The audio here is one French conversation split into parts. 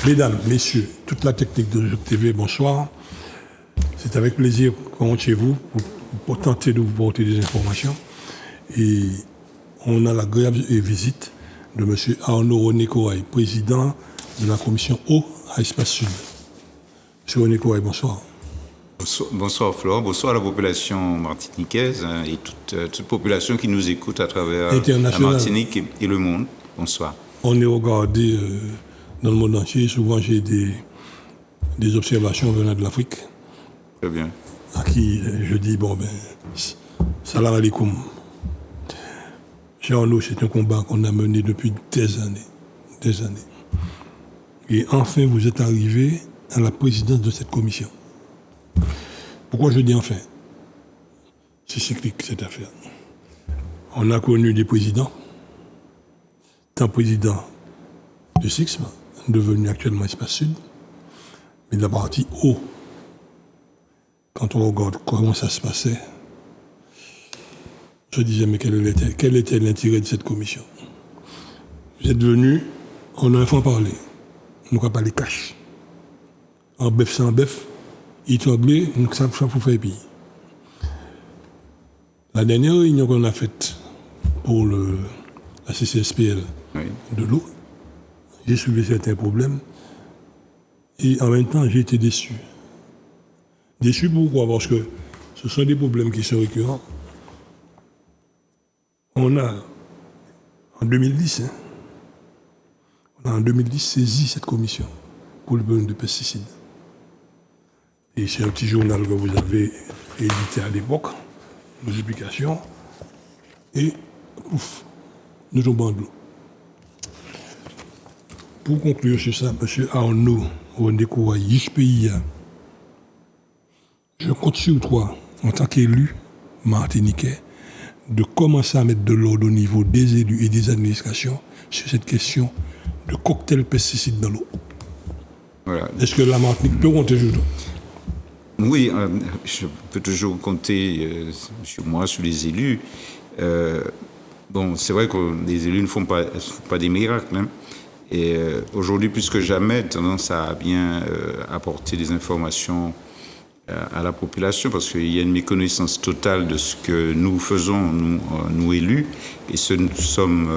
Mesdames, messieurs, toute la technique de Jouk TV, bonsoir. C'est avec plaisir qu'on rentre chez vous pour tenter de vous porter des informations. Et on a l'agréable visite de M. Arnaud René Corail, président de la commission eau à Espace Sud. M. René Corail, bonsoir. Bonsoir Florent, bonsoir à la population martiniquaise et toute population qui nous écoute à travers la Martinique et le monde. Bonsoir. On est regardé dans le monde entier. Souvent j'ai des observations venant de l'Afrique. Très bien. À qui je dis, salam alaikum. Chez Arnaud, c'est un combat qu'on a mené depuis des années. Et enfin, vous êtes arrivé à la présidence de cette commission. Pourquoi je dis enfin? C'est cyclique cette affaire. On a connu des présidents, tant président de SIXM, devenu actuellement Espace Sud, mais de la partie eau. Quand on regarde comment ça se passait, je disais, mais quel était l'intérêt de cette commission? Vous êtes venu, on a un fois parlé, on n'a pas les cash. En bœuf sans bœuf, étranglé, donc ça vous fait payer. La dernière réunion qu'on a faite pour la CCSPL de l'eau, j'ai soulevé certains problèmes et en même temps j'ai été déçu. Déçu pourquoi? Parce que ce sont des problèmes qui sont récurrents. On a en 2010, saisi cette commission pour le besoin de pesticides. Et c'est un petit journal que vous avez édité à l'époque, nos explications, et pouf, nous tombons de l'eau. Pour conclure sur ça, M. Arnaud René Corail, je compte sur toi, en tant qu'élu martiniquais, de commencer à mettre de l'ordre au niveau des élus et des administrations sur cette question de cocktail pesticides dans l'eau. Voilà. Est-ce que la Martinique peut compter sur toi? Oui, je peux toujours compter sur moi, sur les élus. C'est vrai que les élus ne font pas des miracles. Hein. Et aujourd'hui, plus que jamais, tendance à bien apporter des informations à la population, parce qu'il y a une méconnaissance totale de ce que nous faisons, nous élus, et ce que nous sommes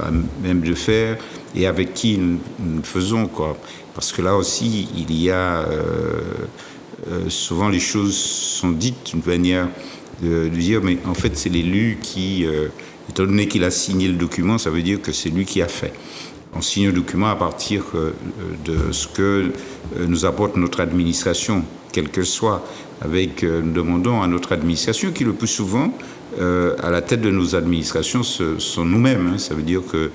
à même de faire, et avec qui nous le faisons, quoi. Parce que là aussi, il y a... souvent les choses sont dites d'une manière de dire, mais en fait c'est l'élu qui, étant donné qu'il a signé le document, ça veut dire que c'est lui qui a fait. On signe le document à partir de ce que nous apporte notre administration, quelle que soit, nous demandons à notre administration qui le plus souvent, à la tête de nos administrations, sont nous-mêmes. Hein. Ça veut dire que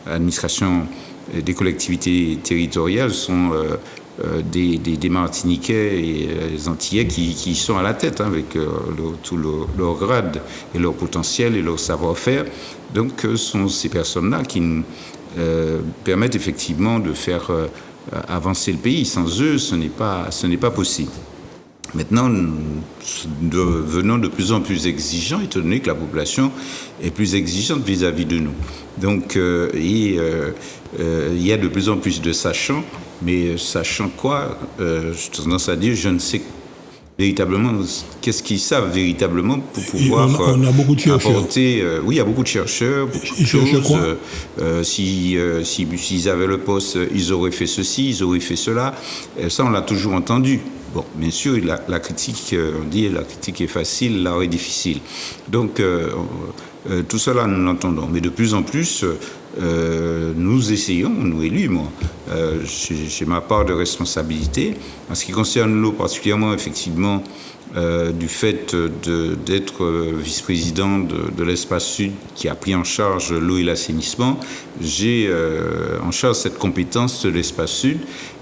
l'administration des collectivités territoriales sont... des Martiniquais et des Antillais qui sont à la tête, hein, avec tout leur grade et leur potentiel et leur savoir-faire. Donc, sont ces personnes-là qui nous permettent effectivement de faire avancer le pays. Sans eux, ce n'est pas possible. Maintenant, nous devenons de plus en plus exigeants, étant donné que la population est plus exigeante vis-à-vis de nous. Donc, il y a de plus en plus de sachants, mais sachant quoi, j'ai tendance à dire, je ne sais véritablement qu'est-ce qu'ils savent véritablement pour pouvoir on a beaucoup de chercheurs. Apporter. Oui, il y a beaucoup de chercheurs, beaucoup de choses. S'ils avaient le poste, ils auraient fait ceci, ils auraient fait cela. Ça, on l'a toujours entendu. Bon, bien sûr, la critique, on dit la critique est facile, l'art est difficile. Donc, tout cela, nous l'entendons. Mais de plus en plus, nous essayons, nous élus, moi, j'ai ma part de responsabilité. En ce qui concerne l'eau, particulièrement, effectivement, du fait d'être vice-président de l'Espace Sud qui a pris en charge l'eau et l'assainissement, j'ai en charge cette compétence de l'Espace Sud.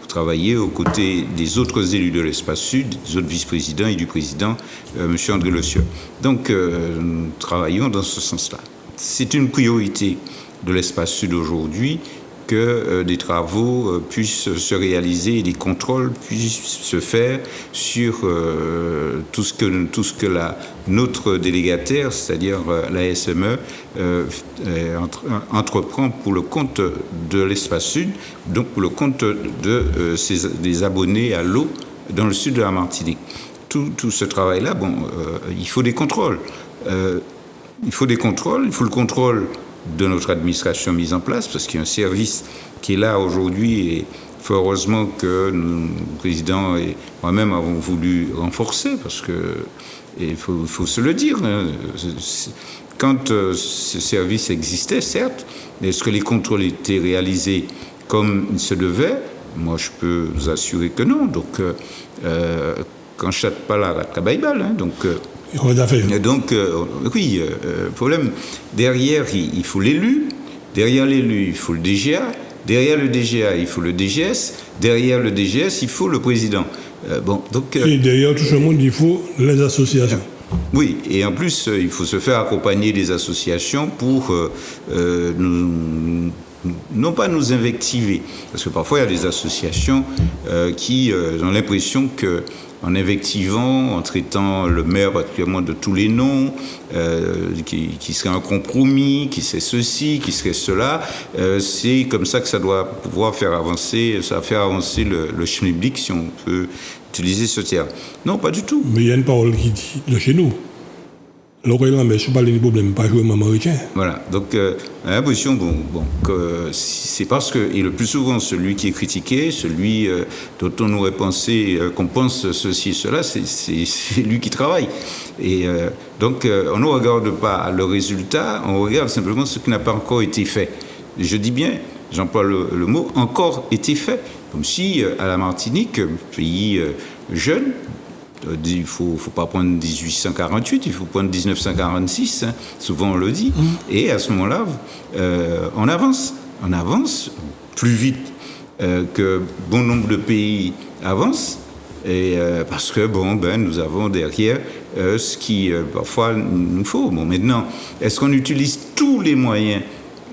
Travailler aux côtés des autres élus de l'Espace Sud, des autres vice-présidents et du président, M. André Le Sieur. Donc, nous travaillons dans ce sens-là. C'est une priorité de l'Espace Sud aujourd'hui que des travaux puissent se réaliser et des contrôles puissent se faire sur tout ce que notre délégataire, c'est-à-dire la SME, entreprend pour le compte de l'Espace Sud, donc pour le compte des abonnés à l'eau dans le sud de la Martinique. Tout ce travail-là, il faut des contrôles. Il faut le contrôle de notre administration mise en place, parce qu'il y a un service qui est là aujourd'hui et fort heureusement que le président et moi-même avons voulu renforcer, parce que il faut se le dire. Quand ce service existait, certes, mais est-ce que les contrôles étaient réalisés comme il se devait? Moi, je peux vous assurer que non. Donc, quand chatte pas la rate cabaïbal, hein, donc. Oui, problème. Derrière, il faut l'élu. Derrière l'élu, il faut le DGA. Derrière le DGA, il faut le DGS. Derrière le DGS, il faut le président. Et derrière tout ce monde, il faut les associations. Oui, et en plus, il faut se faire accompagner des associations pour non pas nous invectiver. Parce que parfois, il y a des associations qui ont l'impression que en invectivant, en traitant le maire particulièrement de tous les noms, qui serait un compromis, qui serait ceci, qui serait cela, c'est comme ça que ça doit pouvoir faire avancer le schmilblick, si on peut utiliser ce terme. Non, pas du tout. Mais il y a une parole qui dit de chez nous. L'oreille, mais je parle des problèmes, pas jouer marocain. Voilà, donc on a l'impression que c'est parce que, et le plus souvent, celui qui est critiqué, celui dont on aurait pensé qu'on pense ceci et cela, c'est lui qui travaille. Et donc, on ne regarde pas le résultat, on regarde simplement ce qui n'a pas encore été fait. Et je dis bien, j'emploie le mot « encore été fait ». Comme si, à la Martinique, pays jeune, il ne faut pas prendre 1848, il faut prendre 1946, hein, souvent on le dit, et à ce moment-là, on avance plus vite que bon nombre de pays avancent, et, parce que nous avons derrière ce qui parfois nous faut. Bon, maintenant, est-ce qu'on utilise tous les moyens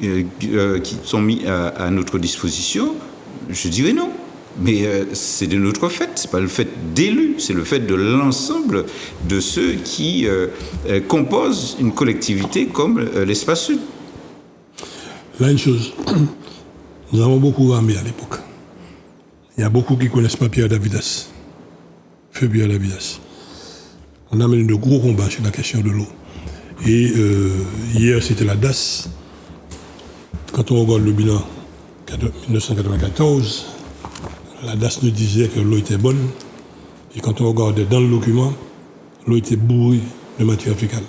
qui sont mis à notre disposition? Je dirais non. Mais c'est de notre fait, c'est pas le fait d'élus, c'est le fait de l'ensemble de ceux qui composent une collectivité comme l'Espace Sud. Là, une chose, nous avons beaucoup ramé à l'époque. Il y a beaucoup qui ne connaissent pas Pierre Davidas, feu Pierre Davidas. On a mené de gros combats sur la question de l'eau. Et hier, c'était la DAS. Quand on regarde le bilan 1994, la DAS nous disait que l'eau était bonne, et quand on regardait dans le document, l'eau était bourrée de matière fécale.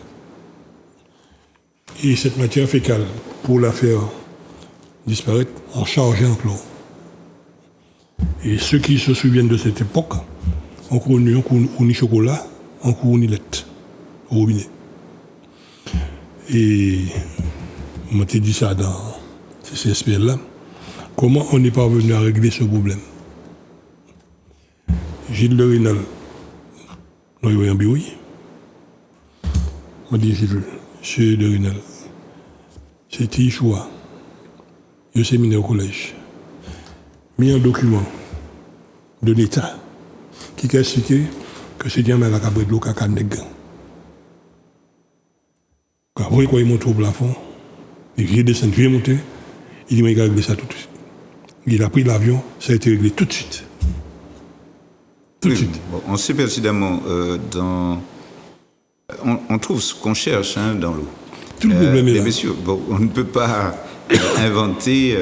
Et cette matière fécale, pour la faire disparaître, on chargeait en chlore. Et ceux qui se souviennent de cette époque, on connu un chocolat, on connu lait au robinet. Et on m'a dit ça dans ces CSPL-là, comment on n'est pas venu à régler ce problème. Gilles Le Rénal, nous avons un bureau. Je dit Gilles, monsieur Le Rénal, c'était choix. Je suis séminaire au collège. Mis un document de l'État qui a expliqué que c'est bien mal à cabrer de l'eau caca nègre. Quand il monte au plafond, il vient descendre, il vient monter, il dit, mais il va régler ça tout de suite. Il a pris l'avion, ça a été réglé tout de suite. Tout de suite. Bon, on sait pertinemment on trouve ce qu'on cherche dans l'eau. Tout le problème est là. Bien sûr, on ne peut pas inventer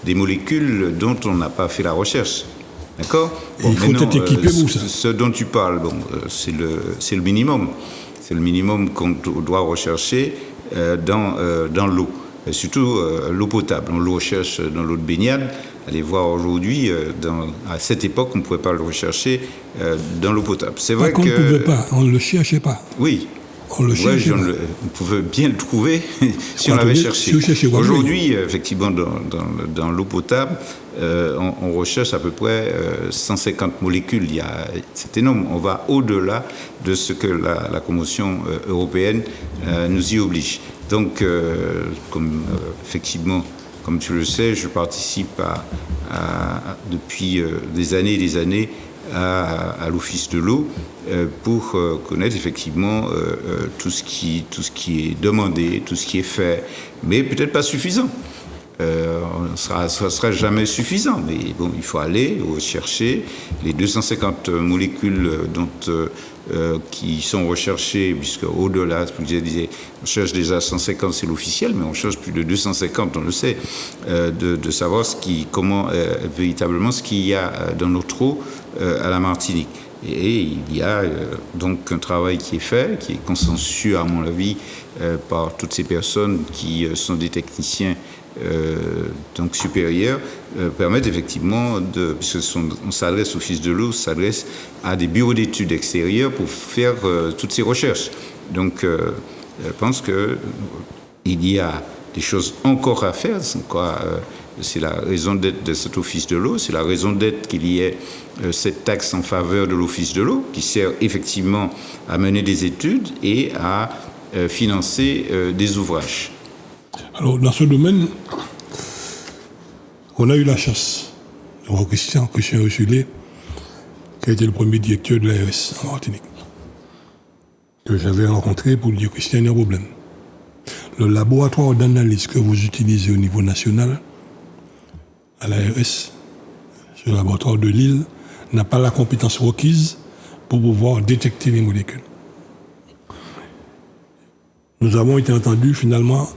des molécules dont on n'a pas fait la recherche. D'accord ? Il faut être équipé pour ça. Ce dont tu parles, c'est le minimum. C'est le minimum qu'on doit rechercher dans l'eau. Et surtout l'eau potable. On le recherche dans l'eau de baignade. Allez voir aujourd'hui, à cette époque, on ne pouvait pas le rechercher dans l'eau potable. C'est vrai qu'on ne pouvait pas, on ne le cherchait pas. Oui. On le cherchait pas. On pouvait bien le trouver si on l'avait cherché. Aujourd'hui, effectivement, dans l'eau potable, on recherche à peu près 150 molécules. C'est énorme. On va au-delà de ce que la Convention européenne nous y oblige. Donc, comme effectivement Comme tu le sais, je participe depuis des années à l'Office de l'eau pour connaître effectivement tout ce qui est demandé, tout ce qui est fait, mais peut-être pas suffisant. Ça sera jamais suffisant, mais bon, il faut aller rechercher les 250 molécules qui sont recherchées, puisque au-delà, je disais, on cherche déjà 150, c'est l'officiel, mais on cherche plus de 250, on le sait, de savoir véritablement ce qu'il y a dans notre eau à la Martinique. Et il y a donc un travail qui est fait, qui est consensueux à mon avis par toutes ces personnes qui sont des techniciens donc supérieurs, permettent effectivement on s'adresse au Office de l'eau, s'adresse à des bureaux d'études extérieurs pour faire toutes ces recherches. Donc je pense qu'il y a des choses encore à faire. C'est la raison d'être de cet Office de l'eau, c'est la raison d'être qu'il y ait cette taxe en faveur de l'Office de l'eau, qui sert effectivement à mener des études et à financer des ouvrages. Alors, dans ce domaine, on a eu la chance de voir Christian Ursulé, qui a été le premier directeur de l'ARS en Martinique, que j'avais rencontré pour lui dire: Christian, il y a un problème. Le laboratoire d'analyse que vous utilisez au niveau national, à l'ARS, ce laboratoire de Lille, n'a pas la compétence requise pour pouvoir détecter les molécules. Nous avons été entendus, finalement,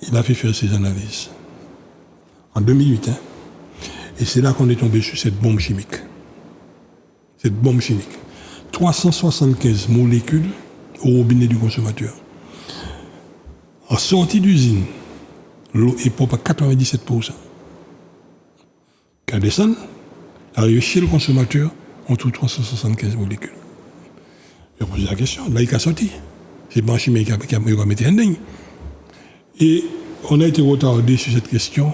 il a fait faire ses analyses. En 2008, Et c'est là qu'on est tombé sur cette bombe chimique. Cette bombe chimique. 375 molécules au robinet du consommateur. En sortie d'usine, l'eau est propre à 97%. Qu'à descendre, arrive chez le consommateur, on trouve 375 molécules. Je pose la question, là il a sorti. C'est pas un chimie qui a mis un dingue. Et on a été retardé sur cette question,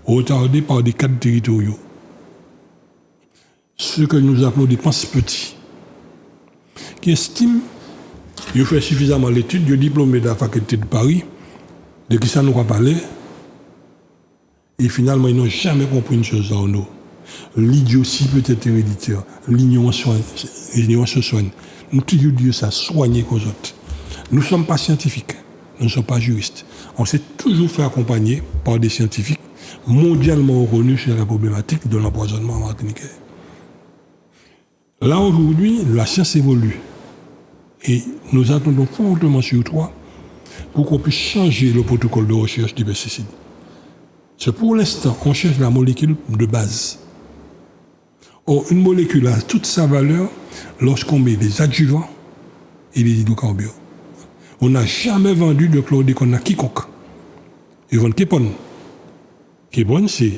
retardé par des cadres territoriaux. Ce que nous appelons des pense-petits, qui estiment qu'ils ont fait suffisamment l'étude, ils ont diplômé de la faculté de Paris, de qui ça nous a parlé, et finalement ils n'ont jamais compris une chose en nous. L'idiotie peut être héréditaire, l'ignorance se soigne. Nous toujours disons ça, soigner qu'aux autres. Nous ne sommes pas scientifiques, nous ne sommes pas juristes. On s'est toujours fait accompagner par des scientifiques mondialement reconnus sur la problématique de l'empoisonnement martiniquais. Là, aujourd'hui, la science évolue. Et nous attendons fortement sur toi pour qu'on puisse changer le protocole de recherche des pesticides. C'est pour l'instant, on cherche la molécule de base. Or, une molécule a toute sa valeur lorsqu'on met des adjuvants et les hydrocarbures. On n'a jamais vendu de chlordécone à quiconque. Ils vendent Képone. Képone, c'est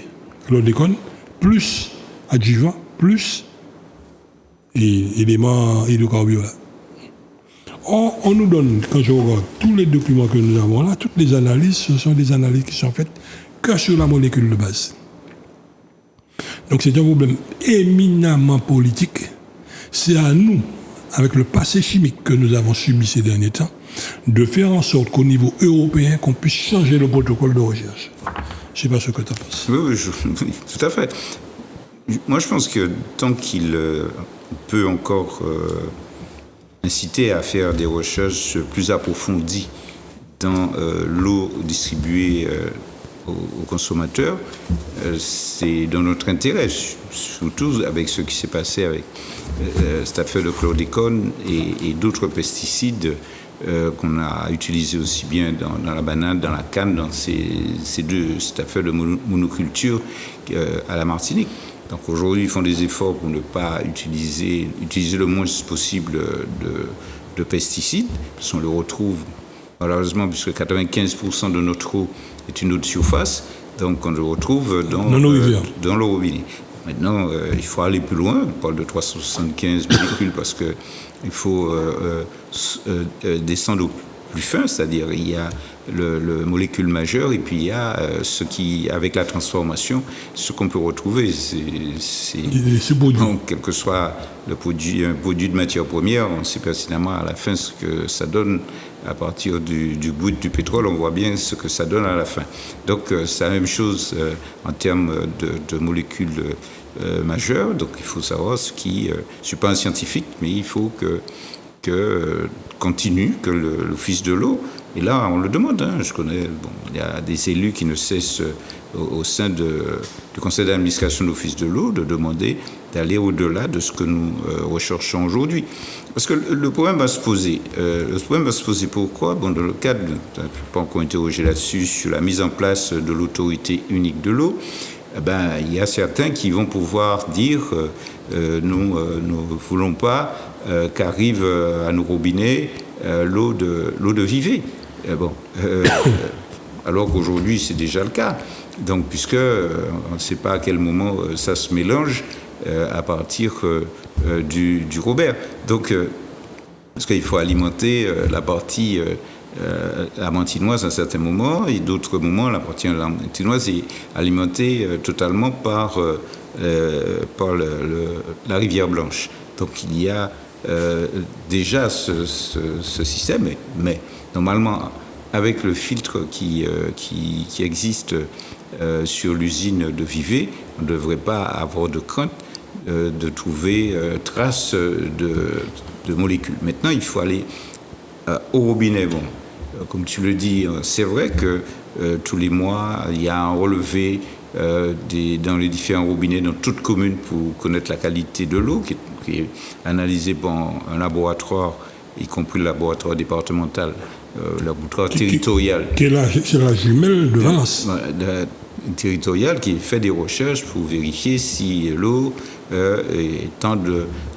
chlordécone plus adjuvant plus éléments hydrocarbures. Or, on nous donne, quand je regarde tous les documents que nous avons là, toutes les analyses, ce sont des analyses qui sont faites que sur la molécule de base. Donc c'est un problème éminemment politique. C'est à nous, avec le passé chimique que nous avons subi ces derniers temps, de faire en sorte qu'au niveau européen, qu'on puisse changer le protocole de recherche. Je ne sais pas ce que tu en penses. Oui, tout à fait. Moi, je pense que tant qu'il peut encore inciter à faire des recherches plus approfondies dans l'eau distribuée aux consommateurs, c'est dans notre intérêt, surtout avec ce qui s'est passé avec cette affaire de chlordécone et d'autres pesticides qu'on a utilisés aussi bien dans la banane, dans la canne, dans cette affaire de monoculture à la Martinique. Donc aujourd'hui, ils font des efforts pour ne pas utiliser le moins possible de pesticides, parce qu'on le retrouve malheureusement, puisque 95% de notre eau est une eau de surface, donc on le retrouve dans le robinet. Maintenant, il faut aller plus loin. On parle de 375 molécules parce qu'il faut descendre au plus fin, c'est-à-dire il y a le molécule majeure et puis il y a ce qui, avec la transformation, ce qu'on peut retrouver. Donc, quel que soit un produit de matière première, on sait pertinemment à la fin ce que ça donne à partir du bout du pétrole, on voit bien ce que ça donne à la fin. Donc c'est la même chose en termes de molécules majeures. Donc il faut savoir ce qui... je ne suis pas un scientifique, mais il faut que continue, que l'Office de l'eau, et là on le demande, hein, je connais, il y a des élus qui ne cessent au sein du conseil d'administration de l'Office de l'eau de demander d'aller au-delà de ce que nous recherchons aujourd'hui. Parce que le problème va se poser. Pourquoi ? Dans le cadre, je n'ai pas encore interrogé là-dessus, sur la mise en place de l'autorité unique de l'eau, il y a certains qui vont pouvoir dire nous ne voulons pas qu'arrive à nos robinets l'eau de Vivey. Alors qu'aujourd'hui, c'est déjà le cas. Donc, puisque on ne sait pas à quel moment ça se mélange à partir du Robert. Donc, parce qu'il faut alimenter la partie amantinoise à un certain moment, et d'autres moments, la partie amantinoise est alimentée totalement par la rivière Blanche. Donc, il y a déjà ce système, mais normalement, avec le filtre qui existe sur l'usine de Vivey, on ne devrait pas avoir de crainte de trouver trace de molécules. Maintenant, il faut aller au robinet. Bon, comme tu le dis, c'est vrai que tous les mois, il y a un relevé dans les différents robinets dans toute commune pour connaître la qualité de l'eau, qui est analysée par un laboratoire, y compris le laboratoire départemental, le laboratoire territorial. C'est la jumelle de Valence. Territorial qui fait des recherches pour vérifier si l'eau étant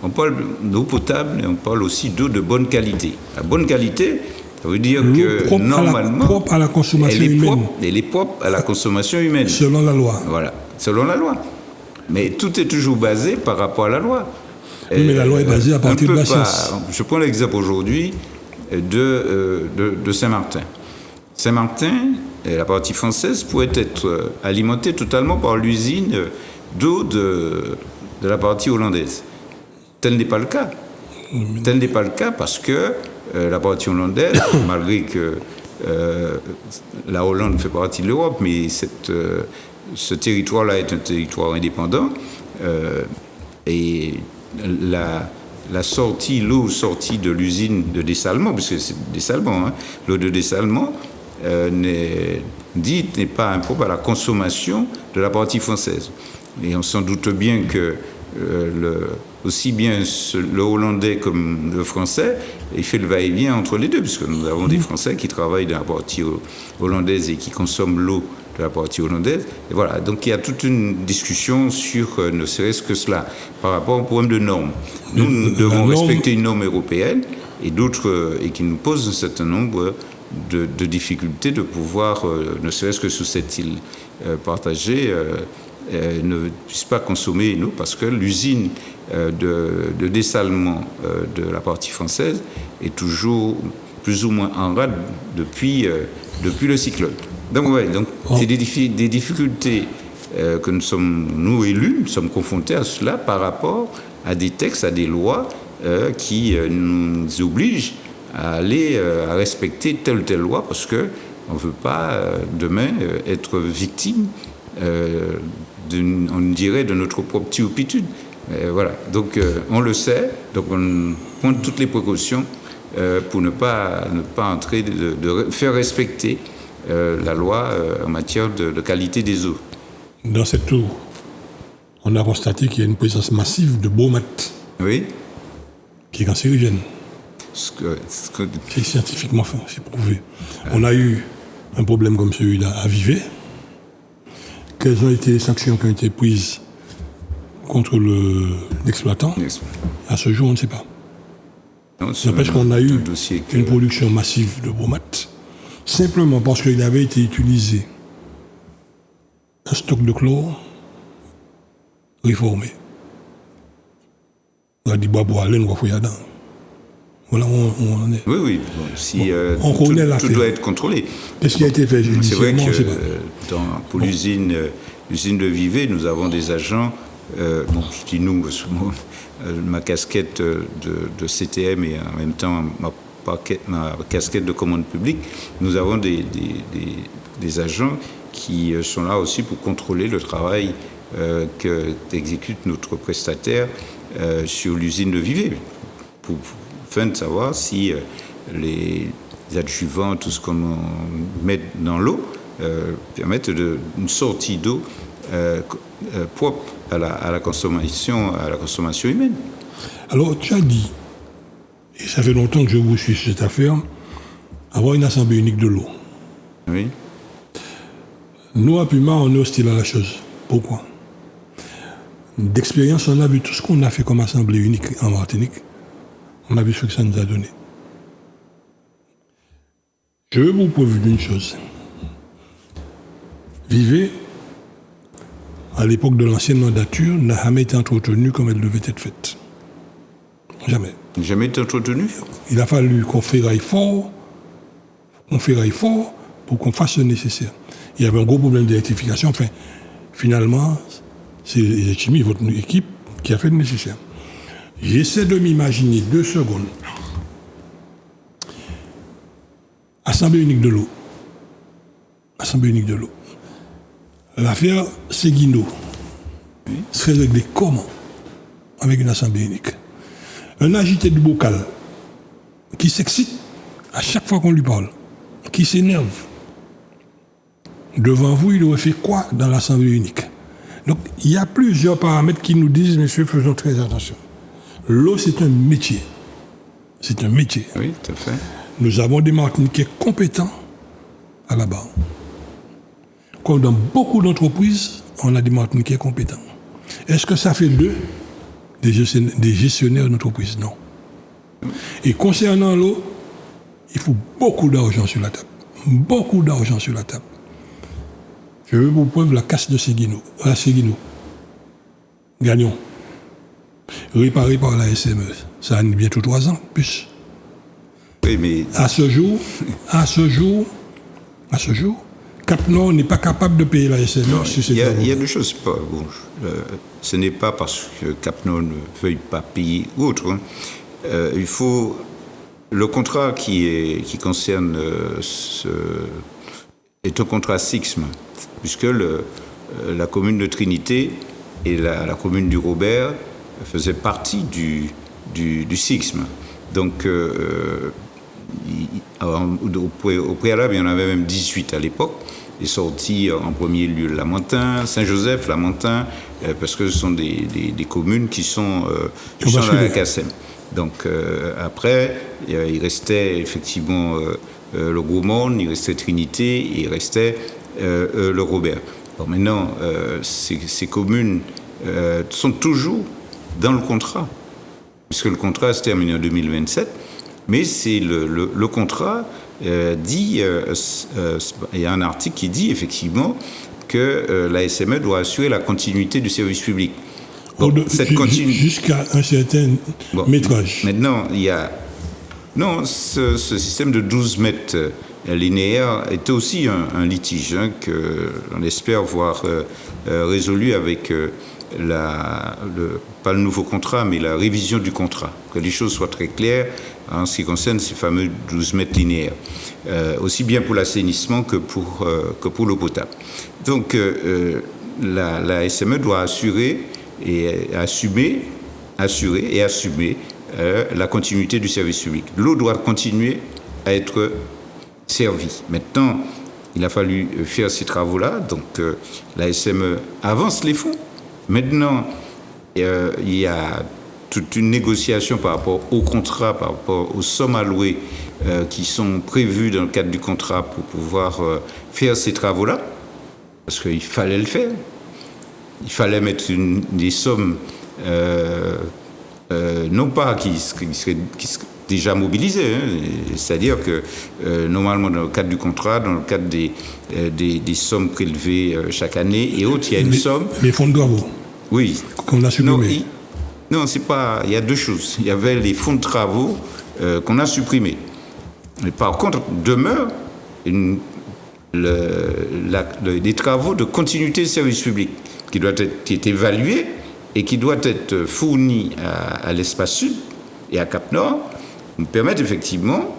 on parle d'eau potable et on parle aussi d'eau de bonne qualité. La bonne qualité, ça veut dire que normalement, propre à la consommation humaine. Elle est propre à la consommation humaine. Selon la loi. Voilà, selon la loi. Mais tout est toujours basé par rapport à la loi. Oui, mais la loi est basée à partir de la science. Je prends l'exemple aujourd'hui de Saint-Martin. Saint-Martin, la partie française, pourrait être alimentée totalement par l'usine d'eau de la partie hollandaise. Tel n'est pas le cas. Tel n'est pas le cas parce que la partie hollandaise, malgré que la Hollande fait partie de l'Europe, mais ce territoire-là est un territoire indépendant, et l'eau sortie de l'usine de dessalement, parce que c'est dessalement, l'eau de dessalement n'est pas impropre à la consommation de la partie française. Et on s'en doute bien que aussi bien le hollandais comme le français, il fait le va-et-vient entre les deux, puisque nous avons des Français qui travaillent dans la partie hollandaise et qui consomment l'eau de la partie hollandaise. Et voilà, donc il y a toute une discussion sur ne serait-ce que cela, par rapport au problème de normes. Nous devons respecter une norme européenne et qui nous pose un certain nombre de difficultés de pouvoir, ne serait-ce que sous cette île partagée, ne puisse pas consommer l'eau, parce que l'usine de dessalement de la partie française est toujours plus ou moins en rade depuis le cyclone. Donc, c'est des difficultés que nous élus, nous sommes confrontés à cela par rapport à des textes, à des lois qui nous obligent à aller à respecter telle ou telle loi, parce qu'on ne veut pas demain être victime on dirait de notre propre turpitude. Voilà, donc on le sait, donc on prend toutes les précautions pour ne pas entrer, de faire respecter la loi en matière de qualité des eaux. Dans cette eau, on a constaté qu'il y a une présence massive de bromate. Oui. Qui est cancérigène. C'est scientifiquement c'est prouvé. On a eu un problème comme celui-là à Vivey. Quelles ont été les sanctions qui ont été prises contre l'exploitant? À ce jour, on ne sait pas. N'empêche qu'on a eu une production massive de bromate, simplement parce qu'il avait été utilisé un stock de chlore réformé. On a dit, bois, laine, bois, fouilladin. Voilà où on en est. Oui. Si tout doit être contrôlé. Qu'est-ce qui a été fait? C'est vrai que pour l'usine de Vivey, nous avons des agents. Je dis nous, parce que ma casquette de CTM et en même temps ma ma casquette de commande publique, nous avons des agents qui sont là aussi pour contrôler le travail qu'exécute notre prestataire sur l'usine de Vevey, afin de savoir si les adjuvants, tout ce qu'on met dans l'eau, permettent une sortie d'eau propre à la consommation humaine. Alors, tu as dit, et ça fait longtemps que je vous suis sur cette affaire, avoir une assemblée unique de l'eau. Oui. Nous, à Puma, on est hostile à la chose. Pourquoi? D'expérience, on a vu tout ce qu'on a fait comme assemblée unique en Martinique. On a vu ce que ça nous a donné. Je veux vous prouver d'une chose. Vevey, à l'époque de l'ancienne mandature, n'a jamais été entretenue comme elle devait être faite. Jamais. Jamais été entretenu? Il a fallu qu'on ferraille fort pour qu'on fasse le nécessaire. Il y avait un gros problème d'électrification. Enfin, finalement, c'est Chimie, votre équipe, qui a fait le nécessaire. J'essaie de m'imaginer 2 secondes. Assemblée unique de l'eau. Assemblée unique de l'eau. L'affaire Seguino serait réglée comment? Avec une assemblée unique. Un agité du bocal qui s'excite à chaque fois qu'on lui parle, qui s'énerve. Devant vous, il aurait fait quoi dans l'assemblée unique? Donc, il y a plusieurs paramètres qui nous disent, messieurs, faisons très attention. L'eau, c'est un métier. C'est un métier. Oui, tout à fait. Nous avons des Martiniquais compétents à la barre. Comme dans beaucoup d'entreprises, on a des Martiniquais compétents. Est-ce que ça fait d'eux des gestionnaires d'entreprise? Non. Et concernant l'eau, il faut beaucoup d'argent sur la table. Beaucoup d'argent sur la table. Je veux vous prouver la casse de Seguino. Gagnons. Réparé par la SME. Ça a bientôt 3 ans, plus. Oui, mais... À ce jour, Cap Nord n'est pas capable de payer la SME sur ces travaux. Il y a 2 choses. Ce n'est pas parce que Cap Nord ne veuille pas payer ou autre. Hein. Il faut... Le contrat qui concerne est un contrat SIXM, puisque la commune de Trinité et la commune du Robert faisaient partie du SIXM. Donc, au préalable, il y en avait même 18 à l'époque. Est sorti en premier lieu Lamentin, Saint-Joseph, Lamentin, parce que ce sont des communes qui sont dans la CACEM. Donc, après, il restait effectivement le Gros Monde, il restait Trinité, et il restait le Robert. Bon, maintenant, ces communes sont toujours dans le contrat, puisque le contrat se termine en 2027, mais c'est le contrat dit, il y a un article qui dit effectivement que la SME doit assurer la continuité du service public. Bon, jusqu'à un certain métrage. Maintenant, il y a... Non, ce système de 12 mètres linéaires était aussi un litige que l'on espère voir résolu avec pas le nouveau contrat, mais la révision du contrat. Que les choses soient très claires en ce qui concerne ces fameux 12 mètres linéaires. Aussi bien pour l'assainissement que pour l'eau potable. Donc, la SME doit assurer la continuité du service public. L'eau doit continuer à être servie. Maintenant, il a fallu faire ces travaux-là, donc la SME avance les fonds. Maintenant, il y a toute une négociation par rapport au contrat, par rapport aux sommes allouées qui sont prévues dans le cadre du contrat pour pouvoir faire ces travaux-là, parce qu'il fallait le faire. Il fallait mettre des sommes, non pas qui seraient déjà mobilisées, c'est-à-dire que normalement dans le cadre du contrat, dans le cadre des sommes prélevées chaque année et autres, il y a une somme... Les fonds de travaux. Oui. Qu'on a supprimés. Non, c'est pas... Il y a 2 choses. Il y avait les fonds de travaux qu'on a supprimés. Mais par contre, demeure des travaux de continuité de service public qui doit être évalué et qui doit être fourni à l'Espace Sud et à Cap Nord nous permettent effectivement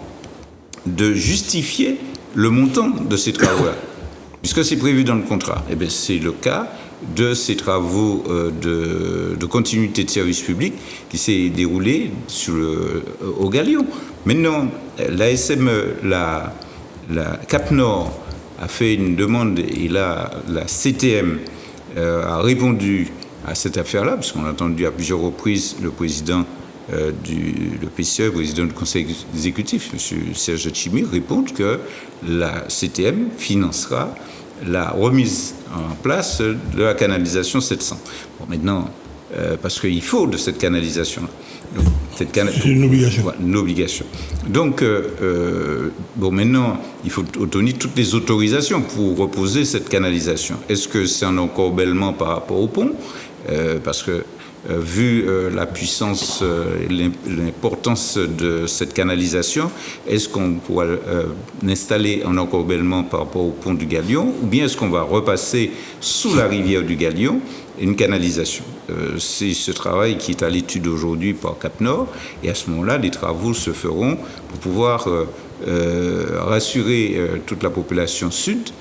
de justifier le montant de ces travaux-là. Puisque c'est prévu dans le contrat. Eh bien, c'est le cas de ces travaux de continuité de service public qui s'est déroulé au Galion. Maintenant, la Cap Nord a fait une demande et là, la CTM a répondu à cette affaire-là, puisqu'on a entendu à plusieurs reprises le président le PCE, le président du conseil exécutif, M. Serge Tchimi, répondre que la CTM financera la remise en place de la canalisation 700. Bon, maintenant, parce qu'il faut de cette canalisation-là. C'est une obligation. Ouais, une obligation. Donc, maintenant, il faut obtenir toutes les autorisations pour reposer cette canalisation. Est-ce que c'est un encorbellement par rapport au pont ? Parce que, vu la puissance et l'importance de cette canalisation, est-ce qu'on pourra installer un encorbellement par rapport au pont du Galion, ou bien est-ce qu'on va repasser sous la rivière du Galion une canalisation? C'est ce travail qui est à l'étude aujourd'hui par Cap Nord, et à ce moment-là, les travaux se feront pour pouvoir rassurer toute la population sud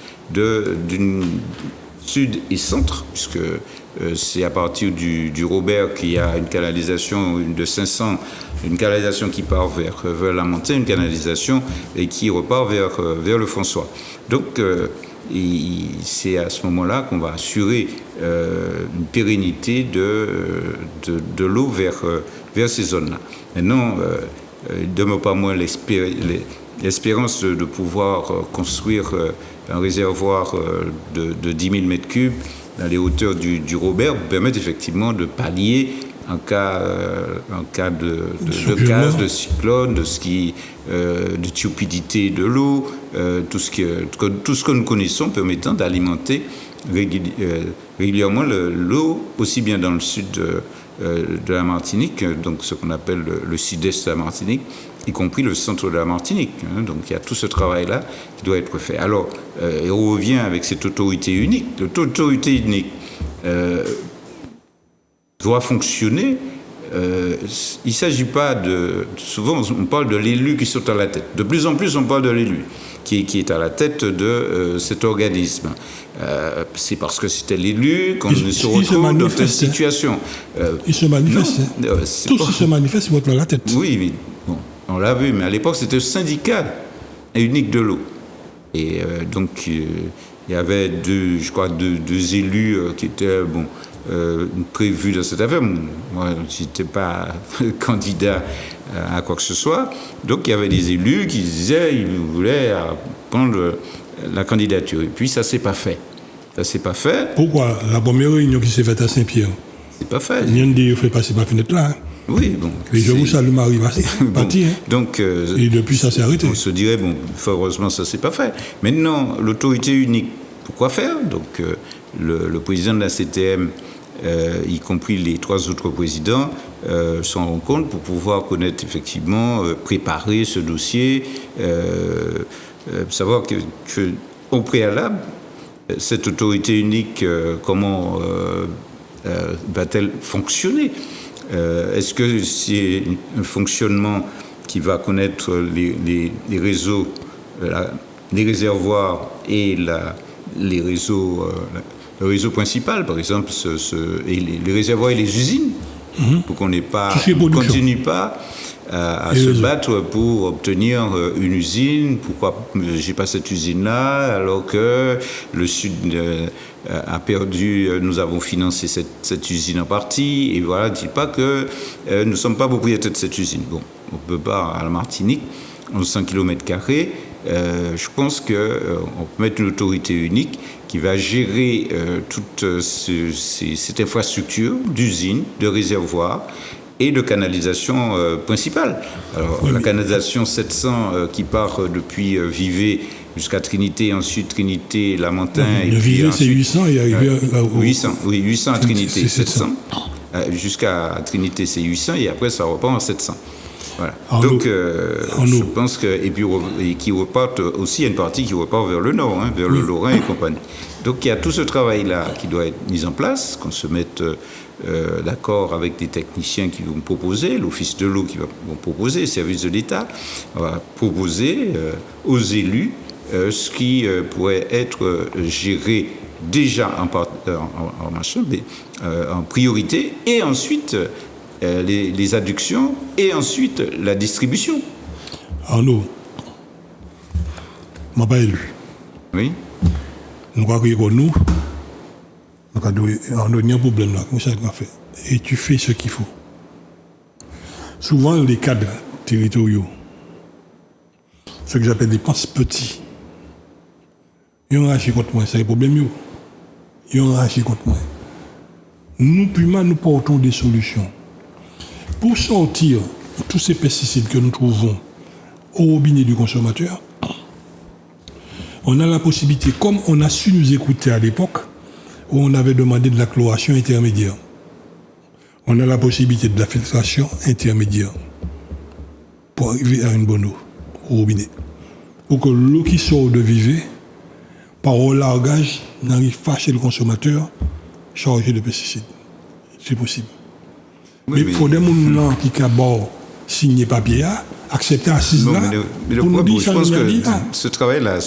sud et centre, puisque c'est à partir du Robert qu'il y a une canalisation de 500, une canalisation qui part vers la montagne, une canalisation et qui repart vers le François. Donc, c'est à ce moment-là qu'on va assurer une pérennité de l'eau vers ces zones-là. Maintenant, il ne demeure pas moins l'espérance de pouvoir construire un réservoir de 10 000 m3 dans les hauteurs du Robert pour permettre effectivement de pallier en cas de gaz, de cyclone, de turbidité de l'eau, tout ce que nous connaissons permettant d'alimenter régulièrement l'eau, aussi bien dans le sud de la Martinique, donc ce qu'on appelle le sud-est de la Martinique, y compris le centre de la Martinique. Donc il y a tout ce travail-là qui doit être fait. Alors, on revient avec cette autorité unique. L'autorité unique doit fonctionner. Il ne s'agit pas de... Souvent, on parle de l'élu qui saute à la tête. De plus en plus, on parle de l'élu qui est à la tête de cet organisme. C'est parce que c'était l'élu qu'on se retrouve dans cette situation. Il se manifeste. Tous se manifestent, ils montent à la tête. Oui, mais bon, on l'a vu, mais à l'époque, c'était le syndicat unique de l'eau. Et donc, il y avait deux élus qui étaient prévus dans cette affaire. Moi, je n'étais pas candidat à quoi que ce soit. Donc, il y avait des élus qui disaient qu'ils voulaient prendre la candidature. Et puis, ça ne s'est pas fait. Ça ne s'est pas fait. Pourquoi? La première réunion qui s'est faite à Saint-Pierre. C'est pas fait. Il y a dit, il faut passer par la fenêtre là. Oui, bon. Et je vous salue, Marie, parti. Donc, et depuis, ça s'est arrêté. On se dirait, heureusement, ça ne s'est pas fait. Maintenant, l'autorité unique, pourquoi faire? Donc, le président de la CTM, y compris les 3 autres présidents, s'en rendent compte pour pouvoir connaître effectivement, préparer ce dossier, savoir qu'au préalable, cette autorité unique, comment va-t-elle fonctionner? Est-ce que c'est un fonctionnement qui va connaître les réseaux, les réservoirs et les réseaux, le réseau principal, par exemple, et les réservoirs et les usines, pour qu'on continue pas à se battre pour obtenir une usine. Pourquoi j'ai pas cette usine-là alors que le Sud a perdu, nous avons financé cette usine en partie, et voilà, ne dis pas que nous ne sommes pas propriétaires de cette usine. Bon, on ne peut pas, à la Martinique, 1100 km², je pense qu'on peut mettre une autorité unique qui va gérer toute cette infrastructure d'usines, de réservoirs et de canalisation principale. Alors, la canalisation 700 qui part depuis Vivet jusqu'à Trinité, ensuite Trinité, La Montagne. De Vivet, c'est 800 et arrivé à 800 à Trinité, 700. Jusqu'à Trinité, c'est 800 et après, ça repart en 700. Voilà. Arnaud, Donc, je pense que et qui reporte aussi, il y a une partie qui reporte vers le nord, vers le Lorrain et compagnie. Donc, il y a tout ce travail-là qui doit être mis en place, qu'on se mette d'accord avec des techniciens qui vont proposer, l'Office de l'eau qui va proposer, les services de l'État, va proposer aux élus ce qui pourrait être géré déjà en priorité, et ensuite les adductions, et ensuite la distribution. Arnaud, je ne suis pas élu. Oui. Nous croyons que nous, Arnaud, il y a un problème là, comment ça qu'on fait? Et tu fais ce qu'il faut. Souvent, les cadres territoriaux, ce que j'appelle des penses petits, ils ont agi contre moi, c'est un problème. Ils ont agi contre moi. Nous, Puma, nous portons des solutions. Pour sortir tous ces pesticides que nous trouvons au robinet du consommateur, on a la possibilité, comme on a su nous écouter à l'époque, où on avait demandé de la chloration intermédiaire, on a la possibilité de la filtration intermédiaire pour arriver à une bonne eau au robinet. Pour que l'eau qui sort de Vivet, par relargage, n'arrive pas chez le consommateur chargé de pesticides. C'est possible. Oui, mais il faut des gens qui ont signé papier, accepter assise là. Mais le problème, je pense que ce travail-là,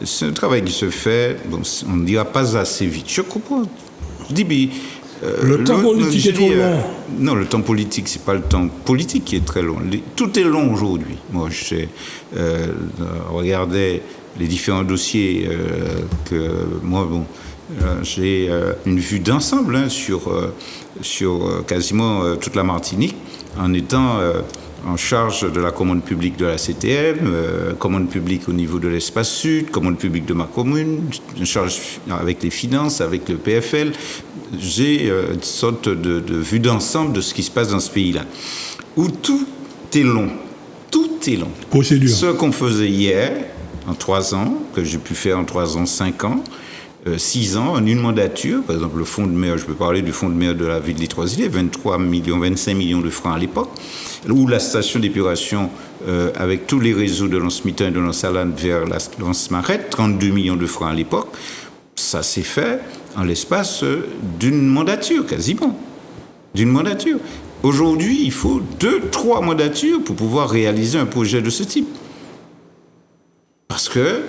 c'est un travail qui se fait, bon, on ne dira pas assez vite. Je comprends. Je dis, mais le temps politique est trop long. Non, le temps politique, c'est pas le temps politique qui est très long. Tout est long aujourd'hui. Moi, je regardais les différents dossiers que moi, bon, j'ai une vue d'ensemble sur quasiment toute la Martinique, en étant en charge de la commande publique de la CTM, commande publique au niveau de l'espace sud, commande publique de ma commune, en charge avec les finances, avec le PFL. J'ai une sorte de vue d'ensemble de ce qui se passe dans ce pays-là, où tout est long. Tout est long. Procédure. Ce qu'on faisait hier, en 3 ans, que j'ai pu faire en 3 ans, 5 ans, 6 ans, en une mandature. Par exemple, le fonds de maire, je peux parler du fonds de maire de la ville des Trois-Îlets, 25 millions de francs à l'époque, ou la station d'épuration avec tous les réseaux de Lons-Mitan et de Lons-Salane vers la Lons-Marette, 32 millions de francs à l'époque. Ça s'est fait en l'espace d'une mandature, quasiment. D'une mandature. Aujourd'hui, il faut 2-3 mandatures pour pouvoir réaliser un projet de ce type. Parce que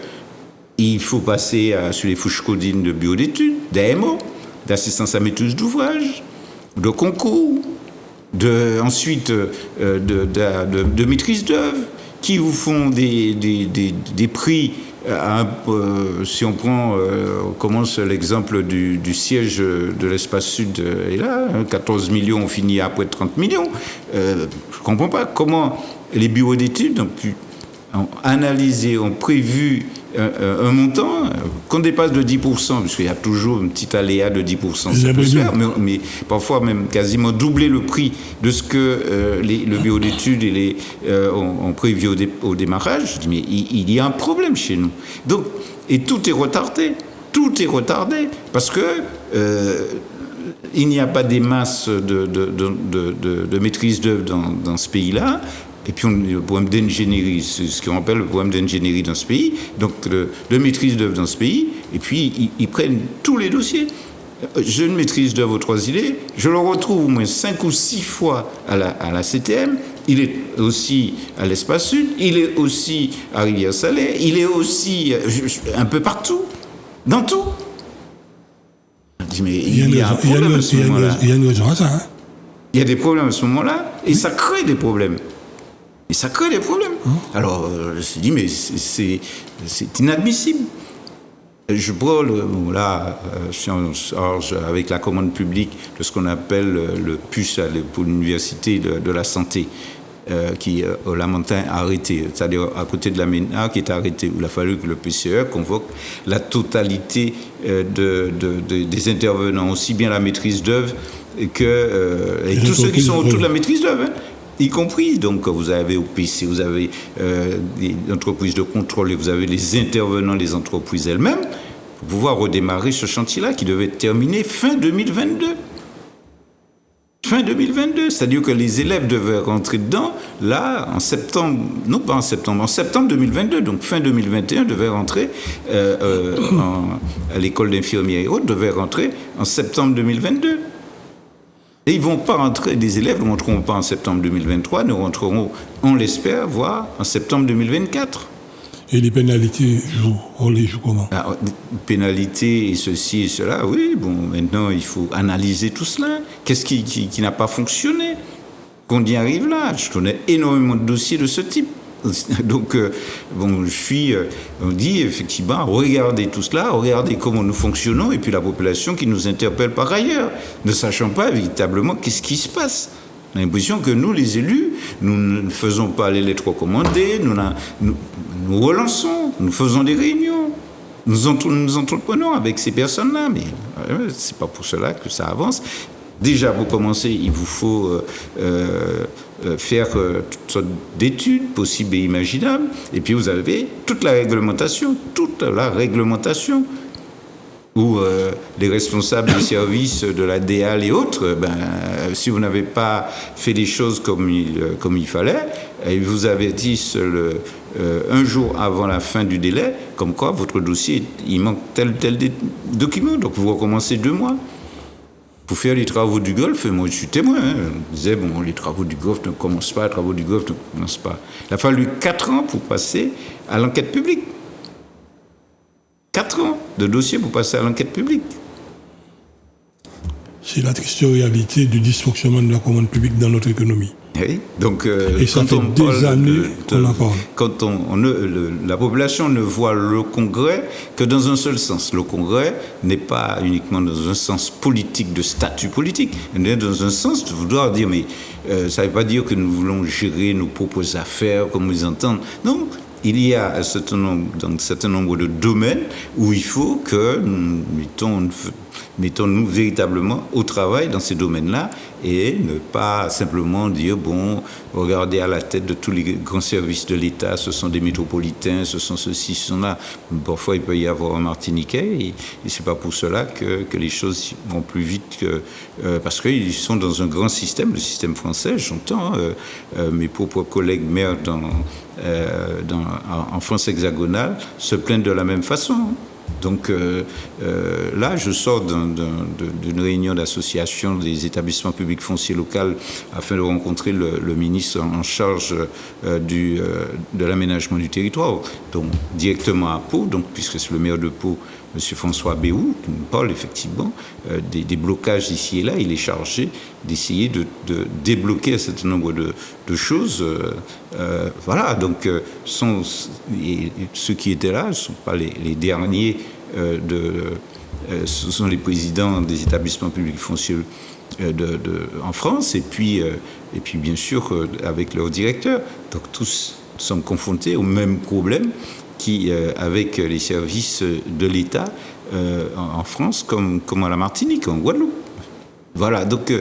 il faut passer sur les fiches codines de bureau d'études, d'AMO, d'assistance à maîtrise d'ouvrage, de concours, ensuite de maîtrise d'œuvre, qui vous font des prix. Si on prend, on commence l'exemple du siège de l'espace sud, et là, 14 millions, on finit après 30 millions. Je ne comprends pas comment les bureaux d'études ont analysé, ont prévu un montant qu'on dépasse de 10%, parce qu'il y a toujours un petit aléa de 10%, ça peut se faire, mais parfois même quasiment doubler le prix de ce que le bureau d'études ont prévu au démarrage. Je dis, mais il y a un problème chez nous. Donc, et tout est retardé, parce que il n'y a pas des masses de maîtrise d'œuvre dans ce pays-là. Et puis, le problème d'ingénierie, c'est ce qu'on appelle le problème d'ingénierie dans ce pays, donc de maîtrise d'œuvre dans ce pays, et puis ils prennent tous les dossiers. J'ai une maîtrise d'œuvre aux Trois-Îlets, je le retrouve au moins 5 ou 6 fois à la CTM, il est aussi à l'Espace Sud, il est aussi à Rivière-Salée, il est aussi un peu partout, dans tout. Je dis, mais il y a un problème à ce moment-là. Il y a une raison à ça. Hein? Il y a des problèmes à ce moment-là, et ça crée des problèmes. Et ça crée des problèmes. Alors, je me suis dit, mais c'est inadmissible. Je prends, je suis en charge avec la commande publique de ce qu'on appelle le PUS pour l'Université de la Santé, qui, au Lamentin, a arrêté. C'est-à-dire à côté de la MENA, qui est arrêté, où il a fallu que le PCE convoque la totalité des intervenants, aussi bien la maîtrise d'œuvre et tous ceux qui sont autour de la maîtrise d'œuvre. Y compris, donc vous avez au PC, vous avez des entreprises de contrôle et vous avez les intervenants, les entreprises elles-mêmes, pour pouvoir redémarrer ce chantier-là qui devait être terminé fin 2022. fin 2022. C'est-à-dire que les élèves devaient rentrer dedans, là, en septembre, non pas en septembre 2022, donc fin 2021, devaient rentrer à l'école d'infirmières et autres, devaient rentrer en septembre 2022. Et ils ne vont pas rentrer, des élèves ne rentreront pas en septembre 2023, nous rentrerons, on l'espère, voire en septembre 2024. Et les pénalités, on les joue comment? Alors, pénalités et ceci et cela, oui, bon, maintenant il faut analyser tout cela. Qu'est-ce qui n'a pas fonctionné? Qu'on y arrive là? Je connais énormément de dossiers de ce type. Donc, bon, on dit effectivement, regardez tout cela, regardez comment nous fonctionnons, et puis la population qui nous interpelle par ailleurs, ne sachant pas véritablement qu'est-ce qui se passe. On a l'impression que nous, les élus, nous ne faisons pas les lettres recommandées, nous relançons, nous faisons des réunions, nous entreprenons avec ces personnes-là, mais c'est pas pour cela que ça avance. Déjà, pour commencer, il vous faut faire toutes sortes d'études possibles et imaginables, et puis vous avez toute la réglementation, où les responsables du service de la DEAL et autres, si vous n'avez pas fait les choses comme il fallait, ils vous avertissent un jour avant la fin du délai, comme quoi votre dossier, il manque tel document, donc vous recommencez 2 mois. Pour faire les travaux du Golfe, moi je suis témoin, on disait, bon, les travaux du Golfe ne commencent pas, Il a fallu 4 ans pour passer à l'enquête publique. 4 ans de dossier pour passer à l'enquête publique. C'est la triste réalité du dysfonctionnement de la commande publique dans notre économie. Oui, donc et ça fait des années qu'on en parle. Quand la population ne voit le Congrès que dans un seul sens. Le Congrès n'est pas uniquement dans un sens politique, de statut politique, mais dans un sens de vouloir dire, mais ça ne veut pas dire que nous voulons gérer nos propres affaires comme ils entendent. Non, il y a dans un certain nombre de domaines où il faut que nous mettons-nous véritablement au travail dans ces domaines-là et ne pas simplement dire, bon, regardez à la tête de tous les grands services de l'État, ce sont des métropolitains, ce sont ceux-ci, ce sont là. Parfois, il peut y avoir un Martiniquais et c'est pas pour cela que les choses vont plus vite parce qu'ils sont dans un grand système, le système français, j'entends, mes propres collègues maires en France hexagonale se plaignent de la même façon. Donc là, je sors d'une réunion d'association des établissements publics fonciers locaux afin de rencontrer le ministre en charge de l'aménagement du territoire, donc directement à Pau, donc, puisque c'est le maire de Pau, M. François Béhou, qui nous parle effectivement des blocages ici et là. Il est chargé d'essayer de débloquer un certain nombre de choses. Voilà, donc ceux qui étaient là ne sont pas les derniers. Ce sont les présidents des établissements publics fonciers en France, et puis bien sûr avec leurs directeurs. Donc tous sommes confrontés au même problème avec les services de l'État en France comme à la Martinique, en Guadeloupe. Voilà, donc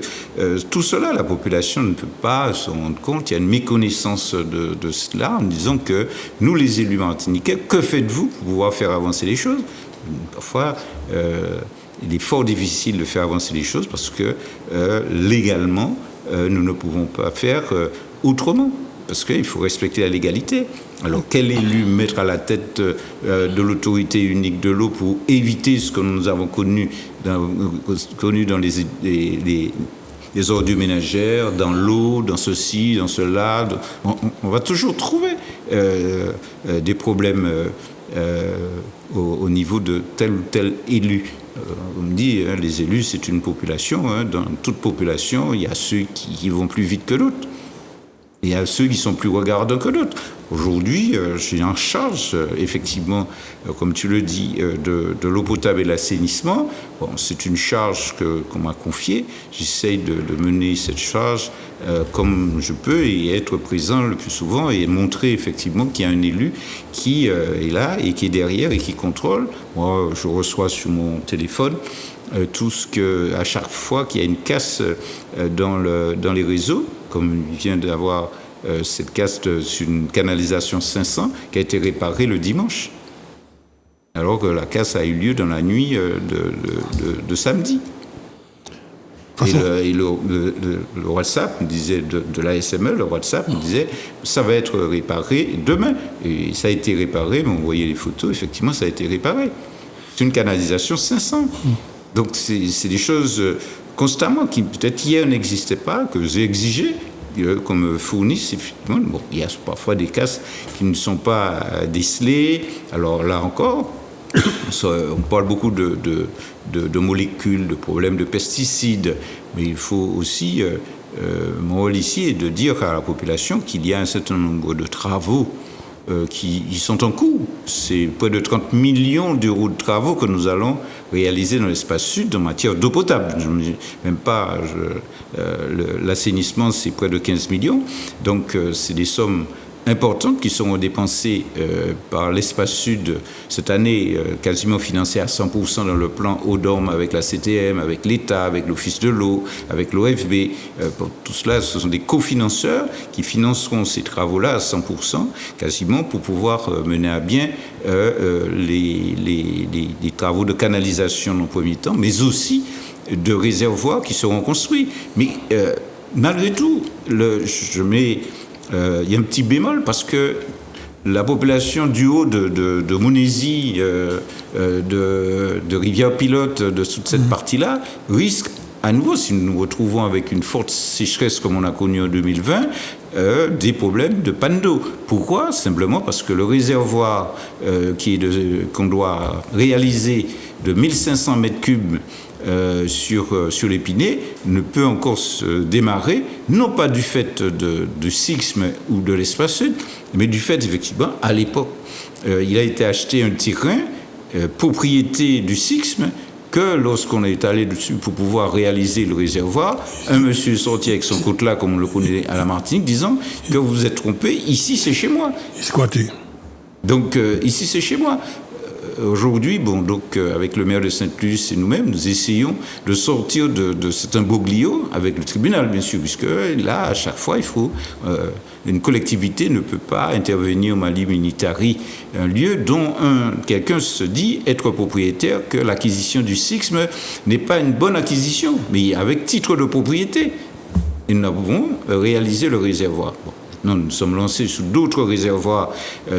tout cela, la population ne peut pas se rendre compte. Il y a une méconnaissance de cela en disant que nous, les élus martiniquais, que faites-vous pour pouvoir faire avancer les choses? Parfois, il est fort difficile de faire avancer les choses parce que légalement, nous ne pouvons pas faire autrement. Parce qu'il faut respecter la légalité. Alors, quel élu mettre à la tête de l'autorité unique de l'eau pour éviter ce que nous avons connu dans les ordures ménagères, dans l'eau, dans ceci, dans cela. On va toujours trouver des problèmes au niveau de tel ou tel élu. On me dit, les élus, c'est une population. Dans toute population, il y a ceux qui vont plus vite que d'autres. Et il y a ceux qui sont plus regardants que d'autres. Aujourd'hui, j'ai en charge, effectivement, comme tu le dis, de l'eau potable et de l'assainissement. Bon, c'est une charge qu'on m'a confiée. J'essaye de mener cette charge comme je peux et être présent le plus souvent et montrer effectivement qu'il y a un élu qui est là et qui est derrière et qui contrôle. Moi, je reçois sur mon téléphone tout ce que, à chaque fois qu'il y a une casse dans les réseaux, comme il vient d'avoir cette casse sur une canalisation 500 qui a été réparée le dimanche, alors que la casse a eu lieu dans la nuit de samedi. Et le WhatsApp me disait, de l'ASME, le WhatsApp me disait, ça va être réparé demain. Et ça a été réparé, mais on voyait les photos, effectivement, ça a été réparé. C'est une canalisation 500. Donc, c'est des choses constamment qui, peut-être hier, n'existaient pas, que j'ai exigé, qu'on me fournisse. Effectivement, bon, il y a parfois des casses qui ne sont pas décelées. Alors là encore, on parle beaucoup de molécules, de problèmes de pesticides, mais il faut aussi, mon rôle ici est de dire à la population qu'il y a un certain nombre de travaux qui sont en cours. C'est près de 30 millions d'euros de travaux que nous allons réaliser dans l'espace sud en matière d'eau potable. Même pas l'assainissement, c'est près de 15 millions. Donc, c'est des sommes importantes qui seront dépensées par l'espace sud cette année, quasiment financées à 100% dans le plan Eau-Dorme avec la CTM, avec l'État, avec l'Office de l'eau, avec l'OFB. Pour tout cela, ce sont des cofinanceurs qui financeront ces travaux-là à 100%, quasiment, pour pouvoir mener à bien les travaux de canalisation dans le premier temps, mais aussi de réservoirs qui seront construits. Mais malgré tout, il y a un petit bémol parce que la population du haut de Montésie, de Rivière-Pilote, de toute cette partie-là, risque à nouveau, si nous nous retrouvons avec une forte sécheresse comme on a connu en 2020, des problèmes de panne d'eau. Pourquoi ? Simplement parce que le réservoir qu'on doit réaliser de 1500 mètres cubes sur l'Épinay ne peut encore se démarrer, non pas du fait du SIXM ou de l'espace sud, mais du fait, effectivement, à l'époque, il a été acheté un terrain, propriété du SIXM, que lorsqu'on est allé dessus pour pouvoir réaliser le réservoir, un monsieur est sorti avec son côte-là, comme on le connaît à la Martinique, disant que vous vous êtes trompé, ici c'est chez moi. Squatté. Donc ici c'est chez moi. Aujourd'hui, avec le maire de Sainte-Luce et nous-mêmes, nous essayons de sortir de cet imbroglio avec le tribunal, bien sûr, puisque là, à chaque fois, une collectivité ne peut pas intervenir au mali militari, un lieu dont quelqu'un se dit être propriétaire, que l'acquisition du SIXM n'est pas une bonne acquisition, mais avec titre de propriété. Et nous avons réalisé le réservoir. Bon. Non, nous sommes lancés sur d'autres réservoirs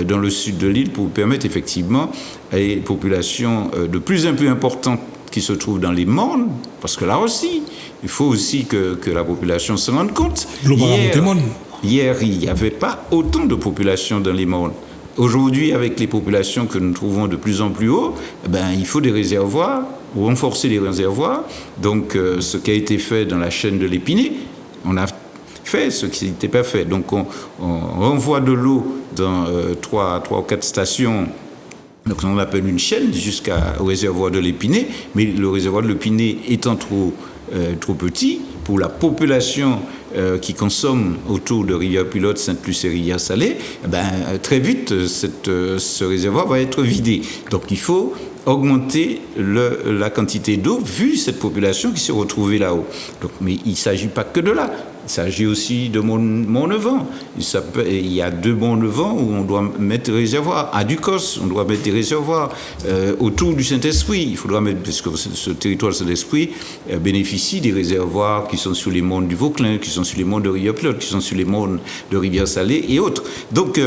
dans le sud de l'île pour permettre effectivement à des populations de plus en plus importantes qui se trouvent dans les mornes, parce que là aussi, il faut aussi que la population se rende compte. Hier, il n'y avait pas autant de population dans les mornes. Aujourd'hui, avec les populations que nous trouvons de plus en plus haut, il faut des réservoirs, renforcer les réservoirs. Donc, ce qui a été fait dans la chaîne de l'Épinay, on a fait ce qui n'était pas fait. Donc on renvoie de l'eau dans 3 ou 4 stations, donc on appelle une chaîne, jusqu'au réservoir de l'Épinay, mais le réservoir de l'Épinay étant trop petit pour la population qui consomme autour de Rivière-Pilote, Sainte-Luce et Rivière-Salée, très vite ce réservoir va être vidé. Donc il faut augmenter la quantité d'eau vu cette population qui s'est retrouvée là-haut. Donc, mais il ne s'agit pas que de là. Il s'agit aussi de Mont-Nevent. Il y a 2 Mont-Nevent où on doit mettre des réservoirs. À Ducos, on doit mettre des réservoirs. Autour du Saint-Esprit, il faudra mettre, parce que ce territoire Saint-Esprit bénéficie des réservoirs qui sont sur les monts du Vauclin, qui sont sur les monts de Rivière-Pilote, qui sont sur les monts de Rivière-Salée et autres. Donc,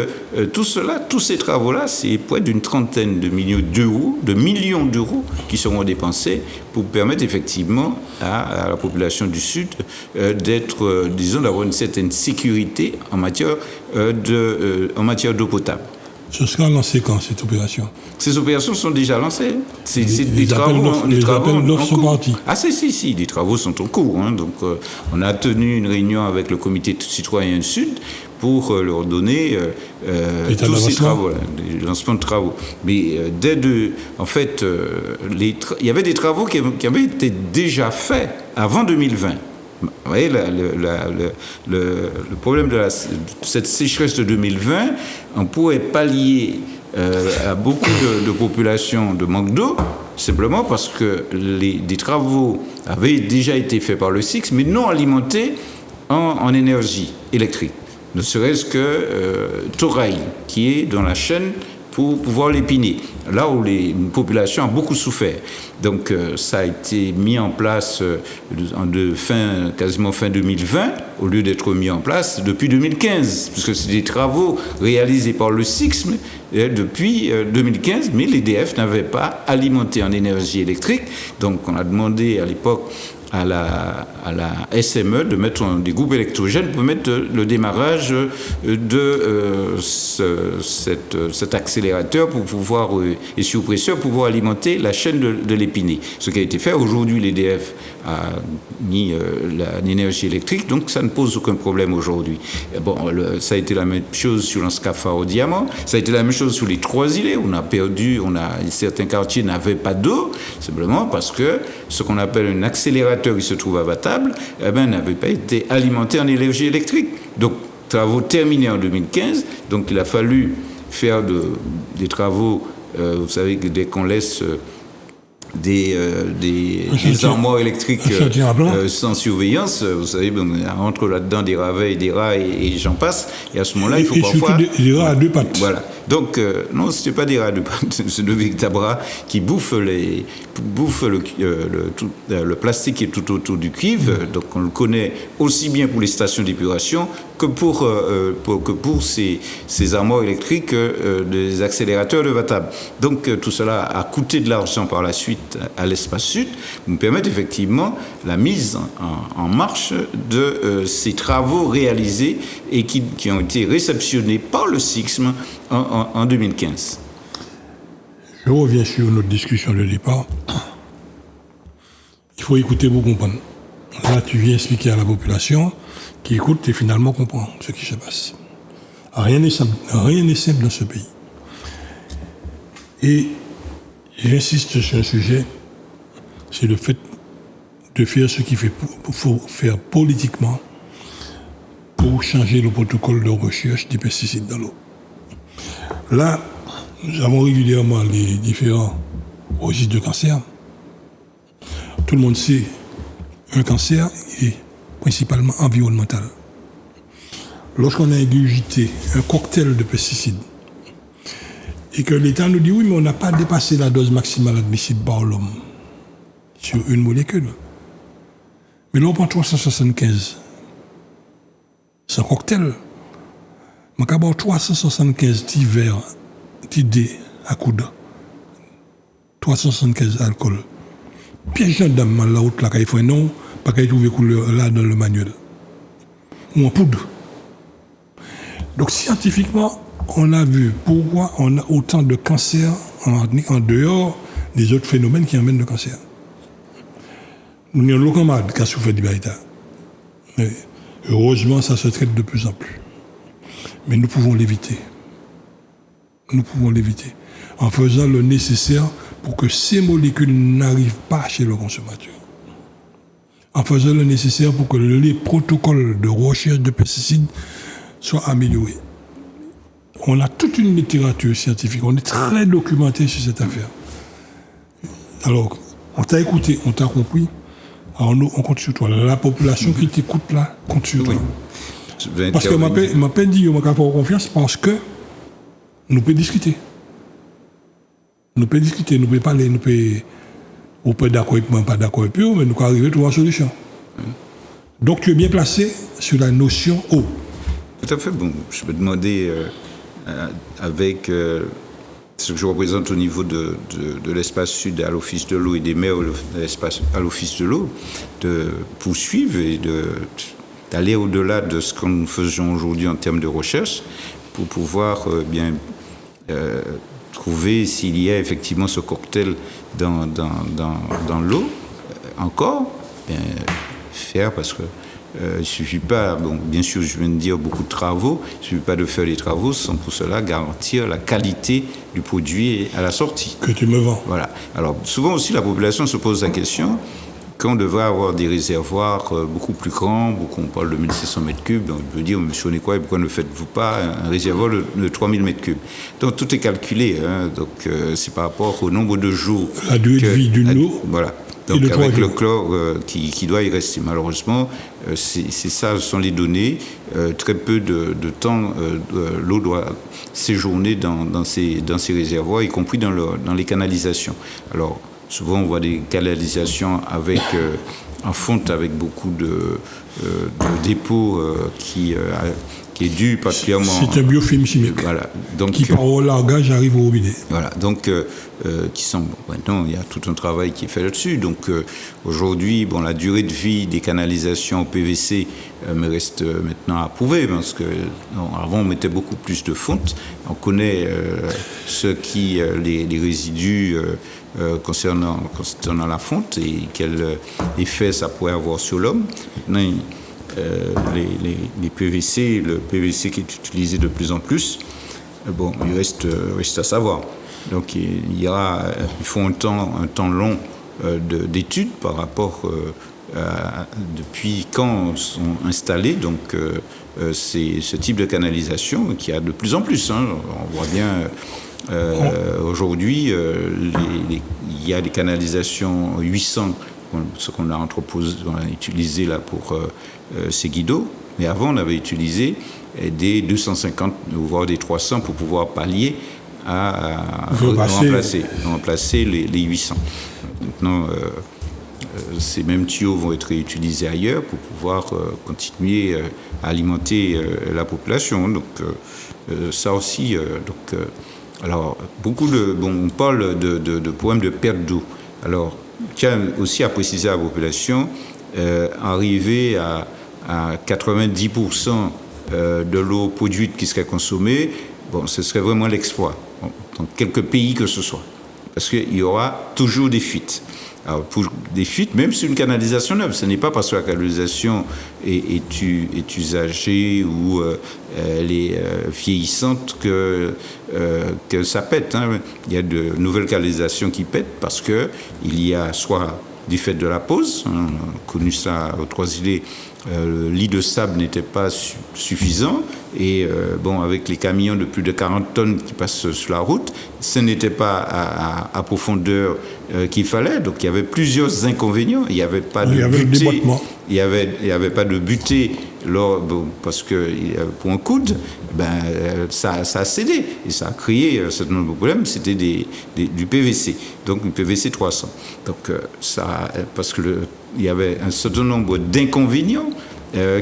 tout cela, tous ces travaux-là, c'est près d'une trentaine de millions d'euros qui seront dépensés pour permettre effectivement à la population du Sud d'avoir une certaine sécurité en matière d'eau potable. Ce sera lancé quand, cette opération ? Ces opérations sont déjà lancées. Les appels d'offres sont partis. Ah si, les travaux sont en cours. Donc, on a tenu une réunion avec le comité citoyen Sud pour leur donner tous ces travaux, les lancements de travaux. Mais il y avait des travaux qui avaient été déjà faits avant 2020. Vous voyez, le problème de cette sécheresse de 2020, on pourrait pallier à beaucoup de populations de manque d'eau, simplement parce que des travaux avaient déjà été faits par le SIX, mais non alimentés en énergie électrique. Ne serait-ce que Torail, qui est dans la chaîne pour pouvoir l'épiner, là où une population a beaucoup souffert. Donc ça a été mis en place quasiment fin 2020, au lieu d'être mis en place depuis 2015, puisque c'est des travaux réalisés par le SIXM depuis 2015, mais l'EDF n'avait pas alimenté en énergie électrique. Donc on a demandé à l'époque à la SME de mettre des groupes électrogènes pour mettre le démarrage de cet accélérateur pour pouvoir, et sur pression, pouvoir alimenter la chaîne de l'Épinay. Ce qui a été fait. Aujourd'hui, l'EDF a mis l'énergie électrique, donc ça ne pose aucun problème aujourd'hui. Bon, ça a été la même chose sur l'Anscafa au Diamant, ça a été la même chose sur les 3 îlets. Certains quartiers n'avaient pas d'eau, simplement parce que ce qu'on appelle un accélérateur qui se trouve à Vatable, n'avait pas été alimenté en énergie électrique. Donc, travaux terminés en 2015, donc il a fallu faire des travaux, vous savez que dès qu'on laisse des armoires électriques sans surveillance, vous savez, on rentre là-dedans des ravets, des rats et j'en passe, et à ce moment-là, il faut parfois... des rats à 2 pattes. Voilà. Donc, non, ce n'est pas des rats à 2 pattes, c'est de véritables rats qui bouffent le plastique qui est tout autour du cuivre. Donc, on le connaît aussi bien pour les stations d'épuration que pour ces armoires électriques des accélérateurs de Vatable. Donc, tout cela a coûté de l'argent par la suite à l'Espace Sud, nous permettre effectivement la mise en marche de ces travaux réalisés et qui ont été réceptionnés par le SIXM en 2015. Je reviens sur notre discussion de départ. Il faut écouter pour comprendre. Là, tu viens expliquer à la population qui écoute et finalement comprend ce qui se passe. Rien n'est simple dans ce pays. Et j'insiste sur un sujet, c'est le fait de faire ce qu'il faut faire politiquement pour changer le protocole de recherche des pesticides dans l'eau. Là, nous avons régulièrement les différents registres de cancer. Tout le monde sait un cancer est principalement environnemental. Lorsqu'on a ingurgité un cocktail de pesticides et que l'État nous dit oui, mais on n'a pas dépassé la dose maximale admissible par l'homme sur une molécule. Mais là, on prend 375. C'est un cocktail. On a 375 petits verres, petits dés à coude. 375 alcool. Piège gendarme, la route, là, il faut un nom, pas qu'il trouve couleur là dans le manuel. Ou en poudre. Donc, scientifiquement, on a vu pourquoi on a autant de cancers en Martinique en dehors des autres phénomènes qui amènent le cancer. Nous n'avons aucun malade qui a souffert du baïta. Mais heureusement, ça se traite de plus en plus. Mais nous pouvons l'éviter. Nous pouvons l'éviter en faisant le nécessaire pour que ces molécules n'arrivent pas chez le consommateur. En faisant le nécessaire pour que les protocoles de recherche de pesticides soient améliorés. On a toute une littérature scientifique, on est très documenté sur cette affaire. Alors, on t'a écouté, on t'a compris, alors nous, on compte sur toi. La population qui t'écoute là, compte sur toi. Parce que ma peine dit, on m'a pas confiance parce que nous pouvons discuter. Nous pouvons discuter, nous pouvons parler, nous pouvons d'accord avec moi, pas d'accord avec eux, mais nous pouvons arriver à trouver une solution. Donc tu es bien placé sur la notion eau. Tout à fait. Bon, je peux demander avec ce que je représente au niveau de l'espace sud à l'Office de l'eau et des maires à l'Office de l'eau, de poursuivre et d'aller au-delà de ce que nous faisons aujourd'hui en termes de recherche pour pouvoir trouver s'il y a effectivement ce cocktail dans l'eau encore, faire parce que il ne suffit pas, bon, bien sûr, je viens de dire beaucoup de travaux, il ne suffit pas de faire les travaux sans pour cela garantir la qualité du produit à la sortie. Que tu me vends. Voilà. Alors, souvent aussi, la population se pose la question qu'on devrait avoir des réservoirs beaucoup plus grands, on parle de 1600 mètres cubes, donc je veux dire, monsieur Onéquois, pourquoi ne faites-vous pas un réservoir de 3000 mètres cubes? Donc tout est calculé, hein, donc c'est par rapport au nombre de jours. La durée de vie d'une eau. Voilà. Donc avec le chlore qui doit y rester. Malheureusement, c'est ça, ce sont les données. Très peu de temps, l'eau doit séjourner dans ces réservoirs, y compris dans les canalisations. Alors, souvent, on voit des canalisations en fonte avec beaucoup de dépôts qui est dû particulièrement... C'est un biofilm chimique. Voilà. Donc, qui, par au largage, arrive au robinet. Voilà. Donc, qui sont... Maintenant, il y a tout un travail qui est fait là-dessus. Donc, aujourd'hui, la durée de vie des canalisations au PVC me reste maintenant à prouver, parce que avant, on mettait beaucoup plus de fonte. On connaît les résidus concernant la fonte et quel effet ça pourrait avoir sur l'homme. Maintenant, les PVC, le PVC qui est utilisé de plus en plus, il reste à savoir. Donc il faut un temps long d'études par rapport depuis quand sont installés donc ce type de canalisation qui a de plus en plus. On voit bien aujourd'hui il y a des canalisations 800, ce qu'on a utilisé là pour Seguido, mais avant on avait utilisé des 250 voire des 300 pour pouvoir pallier à remplacer les 800. Maintenant, ces mêmes tuyaux vont être réutilisés ailleurs pour pouvoir continuer à alimenter la population. Donc ça aussi. Alors on parle de problèmes de perte d'eau. Alors tiens aussi à préciser à la population, arriver à 90% de l'eau produite qui serait consommée, ce serait vraiment l'exploit dans quelques pays que ce soit, parce qu'il y aura toujours des fuites. Alors pour des fuites, même sur une canalisation neuve, ce n'est pas parce que la canalisation est usagée ou elle est vieillissante que ça pète. Il y a de nouvelles canalisations qui pètent parce que il y a soit du fait de la pose, on a connu ça aux Trois-Îlets, le lit de sable n'était pas suffisant et avec les camions de plus de 40 tonnes qui passent sur la route, ce n'était pas à profondeur qu'il fallait, donc il y avait plusieurs inconvénients. Il n'y avait pas de butée, il y avait pas de butée parce que pour un coude, ça a cédé et ça a créé un certain nombre de problèmes. C'était du PVC, donc du PVC 300. Donc parce que il y avait un certain nombre d'inconvénients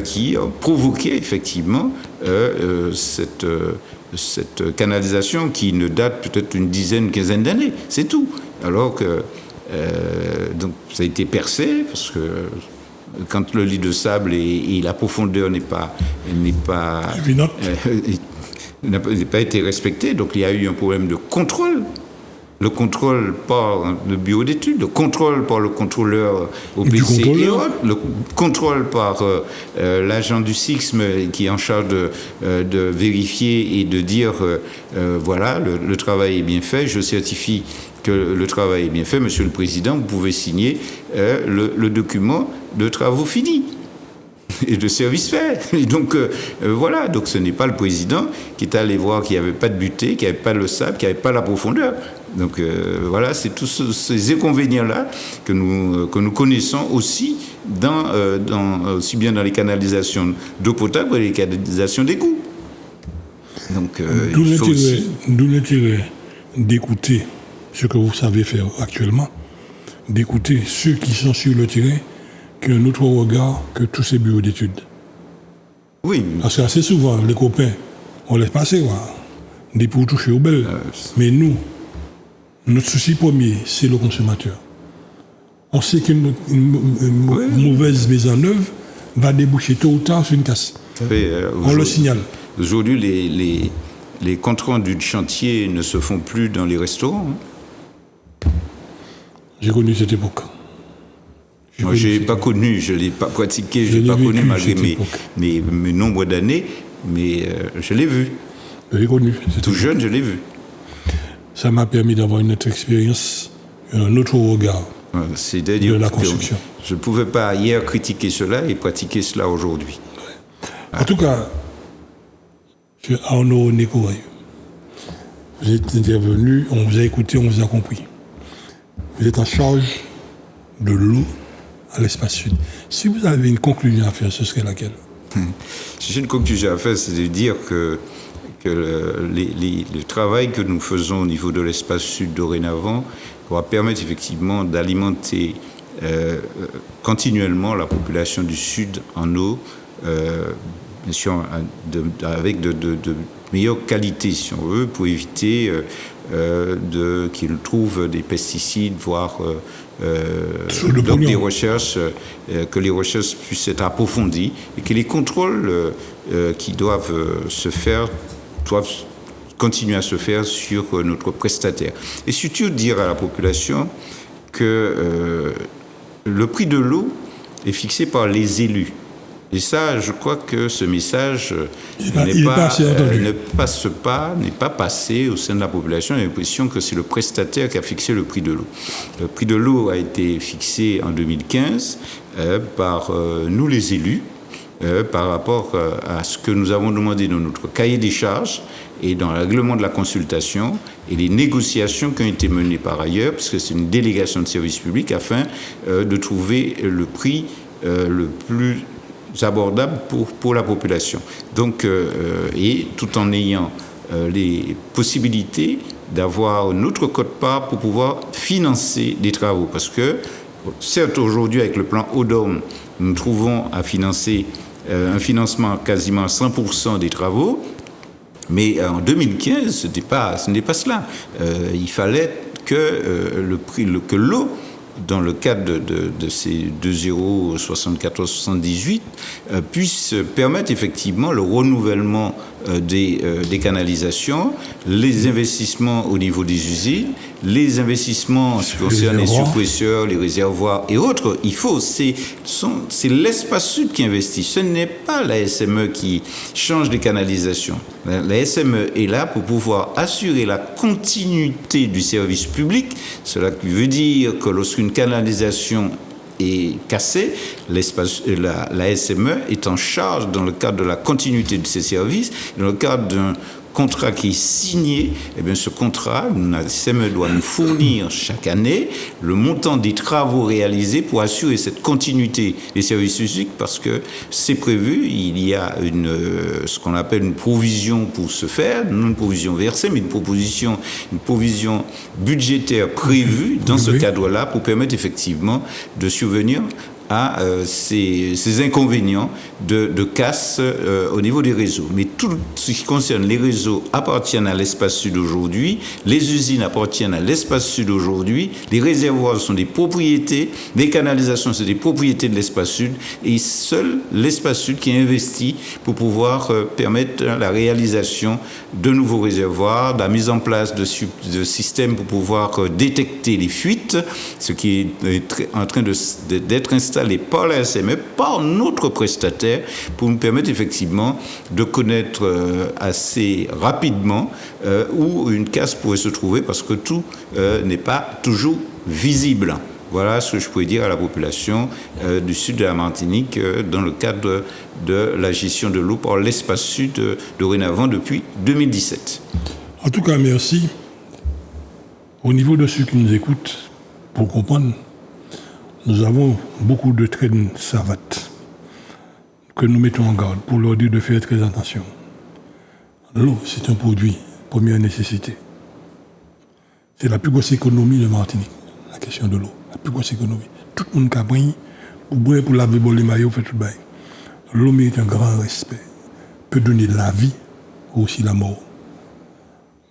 qui ont provoqué effectivement cette canalisation qui ne date peut-être une quinzaine d'années, c'est tout. Alors que donc ça a été percé parce que quand le lit de sable et la profondeur n'a pas été respectée, donc il y a eu un problème de contrôle. Le contrôle par le bureau d'études, le contrôle par le contrôleur OPC et autres, le contrôle par l'agent du SIXM qui est en charge de vérifier et de dire voilà, le travail est bien fait, je certifie que le travail est bien fait, Monsieur le Président, vous pouvez signer le document de travaux finis et de service fait. Et donc, voilà, donc ce n'est pas le président qui est allé voir qu'il n'y avait pas de butée, qu'il n'y avait pas le sable, qu'il n'y avait pas la profondeur. Donc, voilà, c'est tous ces inconvénients-là que nous connaissons aussi, aussi bien dans les canalisations d'eau potable que les canalisations d'égout. Donc, d'où l'intérêt d'écouter ce que vous savez faire actuellement, d'écouter ceux qui sont sur le terrain, qui ont un autre regard que tous ces bureaux d'études. Oui. Parce que assez souvent, les copains, on laisse passer, des pour toucher aux belles. Mais nous, notre souci premier, c'est le consommateur. On sait qu'une mauvaise mise en œuvre va déboucher tôt ou tard sur une casse. On le signale. Aujourd'hui, les comptes rendus de chantier ne se font plus dans les restaurants. J'ai connu cette époque. Moi, je ne l'ai pas connu, je ne l'ai pas pratiqué, je ne l'ai pas connu malgré mes nombres d'années, mais je l'ai vu. Je l'ai connu. Tout jeune, je l'ai vu. Ça m'a permis d'avoir une autre expérience, un autre regard de la construction. Je ne pouvais pas hier critiquer cela et pratiquer cela aujourd'hui. Ouais. En tout cas, M. Arnaud Nécoraï, vous êtes intervenu, on vous a écouté, on vous a compris. Vous êtes en charge de l'eau à l'espace sud. Si vous avez une conclusion à faire, ce serait laquelle? Si j'ai une conclusion à faire, c'est de dire que le travail que nous faisons au niveau de l'espace sud dorénavant va permettre effectivement d'alimenter continuellement la population du sud en eau, bien sûr avec de meilleure qualité, si on veut, pour éviter qu'ils trouvent des pesticides, voire donc des recherches, que les recherches puissent être approfondies et que les contrôles qui doivent se faire doivent continuer à se faire sur notre prestataire. Et surtout dire à la population que le prix de l'eau est fixé par les élus. Et ça, je crois que ce message n'est pas passé au sein de la population. J'ai l'impression que c'est le prestataire qui a fixé le prix de l'eau. Le prix de l'eau a été fixé en 2015 par nous les élus, par rapport à ce que nous avons demandé dans notre cahier des charges et dans le règlement de la consultation et les négociations qui ont été menées par ailleurs, puisque c'est une délégation de service public, afin de trouver le prix le plus abordable pour la population. Donc, et tout en ayant les possibilités d'avoir notre quote-part pour pouvoir financer des travaux. Parce que, certes, aujourd'hui, avec le plan ODOM, nous trouvons à financer un financement quasiment à 100% des travaux, mais en 2015, ce n'est pas cela. Il fallait que l'eau, dans le cadre de ces 2,7478, puisse permettre effectivement le renouvellement des canalisations, les investissements au niveau des usines, les investissements en ce qui concerne les surpresseurs, les réservoirs et autres. C'est l'espace sud qui investit. Ce n'est pas la SME qui change les canalisations. La SME est là pour pouvoir assurer la continuité du service public. Cela veut dire que lorsqu'une canalisation est cassée, la SME est en charge dans le cadre de la continuité de ses services, dans le cadre d'un contrat qui est signé. Eh bien, ce contrat, la SME doit nous fournir chaque année le montant des travaux réalisés pour assurer cette continuité des services publics, parce que c'est prévu, il y a ce qu'on appelle une provision pour se faire, non une provision versée, mais une provision budgétaire prévue dans ce cadre-là pour permettre effectivement de survenir à ces inconvénients de casse au niveau des réseaux. Mais tout ce qui concerne les réseaux appartiennent à l'espace sud aujourd'hui, les usines appartiennent à l'espace sud aujourd'hui, les réservoirs sont des propriétés, les canalisations sont des propriétés de l'espace sud, et seul l'espace sud qui investit pour pouvoir permettre la réalisation de nouveaux réservoirs, la mise en place de systèmes pour pouvoir détecter les fuites, ce qui est en train d'être installé par la SME, par notre prestataire, pour nous permettre effectivement de connaître assez rapidement où une casse pourrait se trouver, parce que tout n'est pas toujours visible. Voilà ce que je pourrais dire à la population du sud de la Martinique dans le cadre de la gestion de l'eau par l'espace sud dorénavant depuis 2017. En tout cas, merci. Au niveau de ceux qui nous écoutent, pour comprendre, nous avons beaucoup de traînes savates que nous mettons en garde pour leur dire de faire très attention. L'eau, c'est un produit, première nécessité. C'est la plus grosse économie de Martinique, la question de l'eau. La plus grosse économie. Tout le monde qui a pris pour boire, pour laver les maillots, fait tout le bail. L'eau mérite un grand respect. Peut donner la vie ou aussi la mort.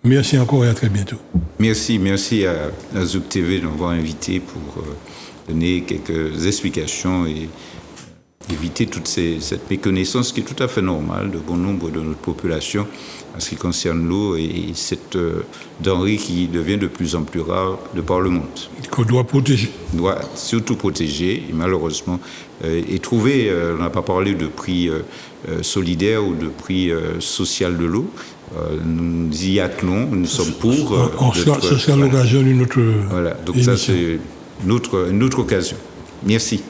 Merci encore et à très bientôt. Merci à Zouk TV de m'avoir invité pour donner quelques explications et éviter toute cette méconnaissance qui est tout à fait normale de bon nombre de notre population en ce qui concerne l'eau et cette denrée qui devient de plus en plus rare de par le monde. Qu'on doit protéger. On doit surtout protéger et malheureusement et trouver, on n'a pas parlé de prix solidaire ou de prix social de l'eau. Nous y attelons, nous sommes pour. Ce sera l'occasion d'une autre. Voilà, donc émission. ça c'est une autre occasion. Merci.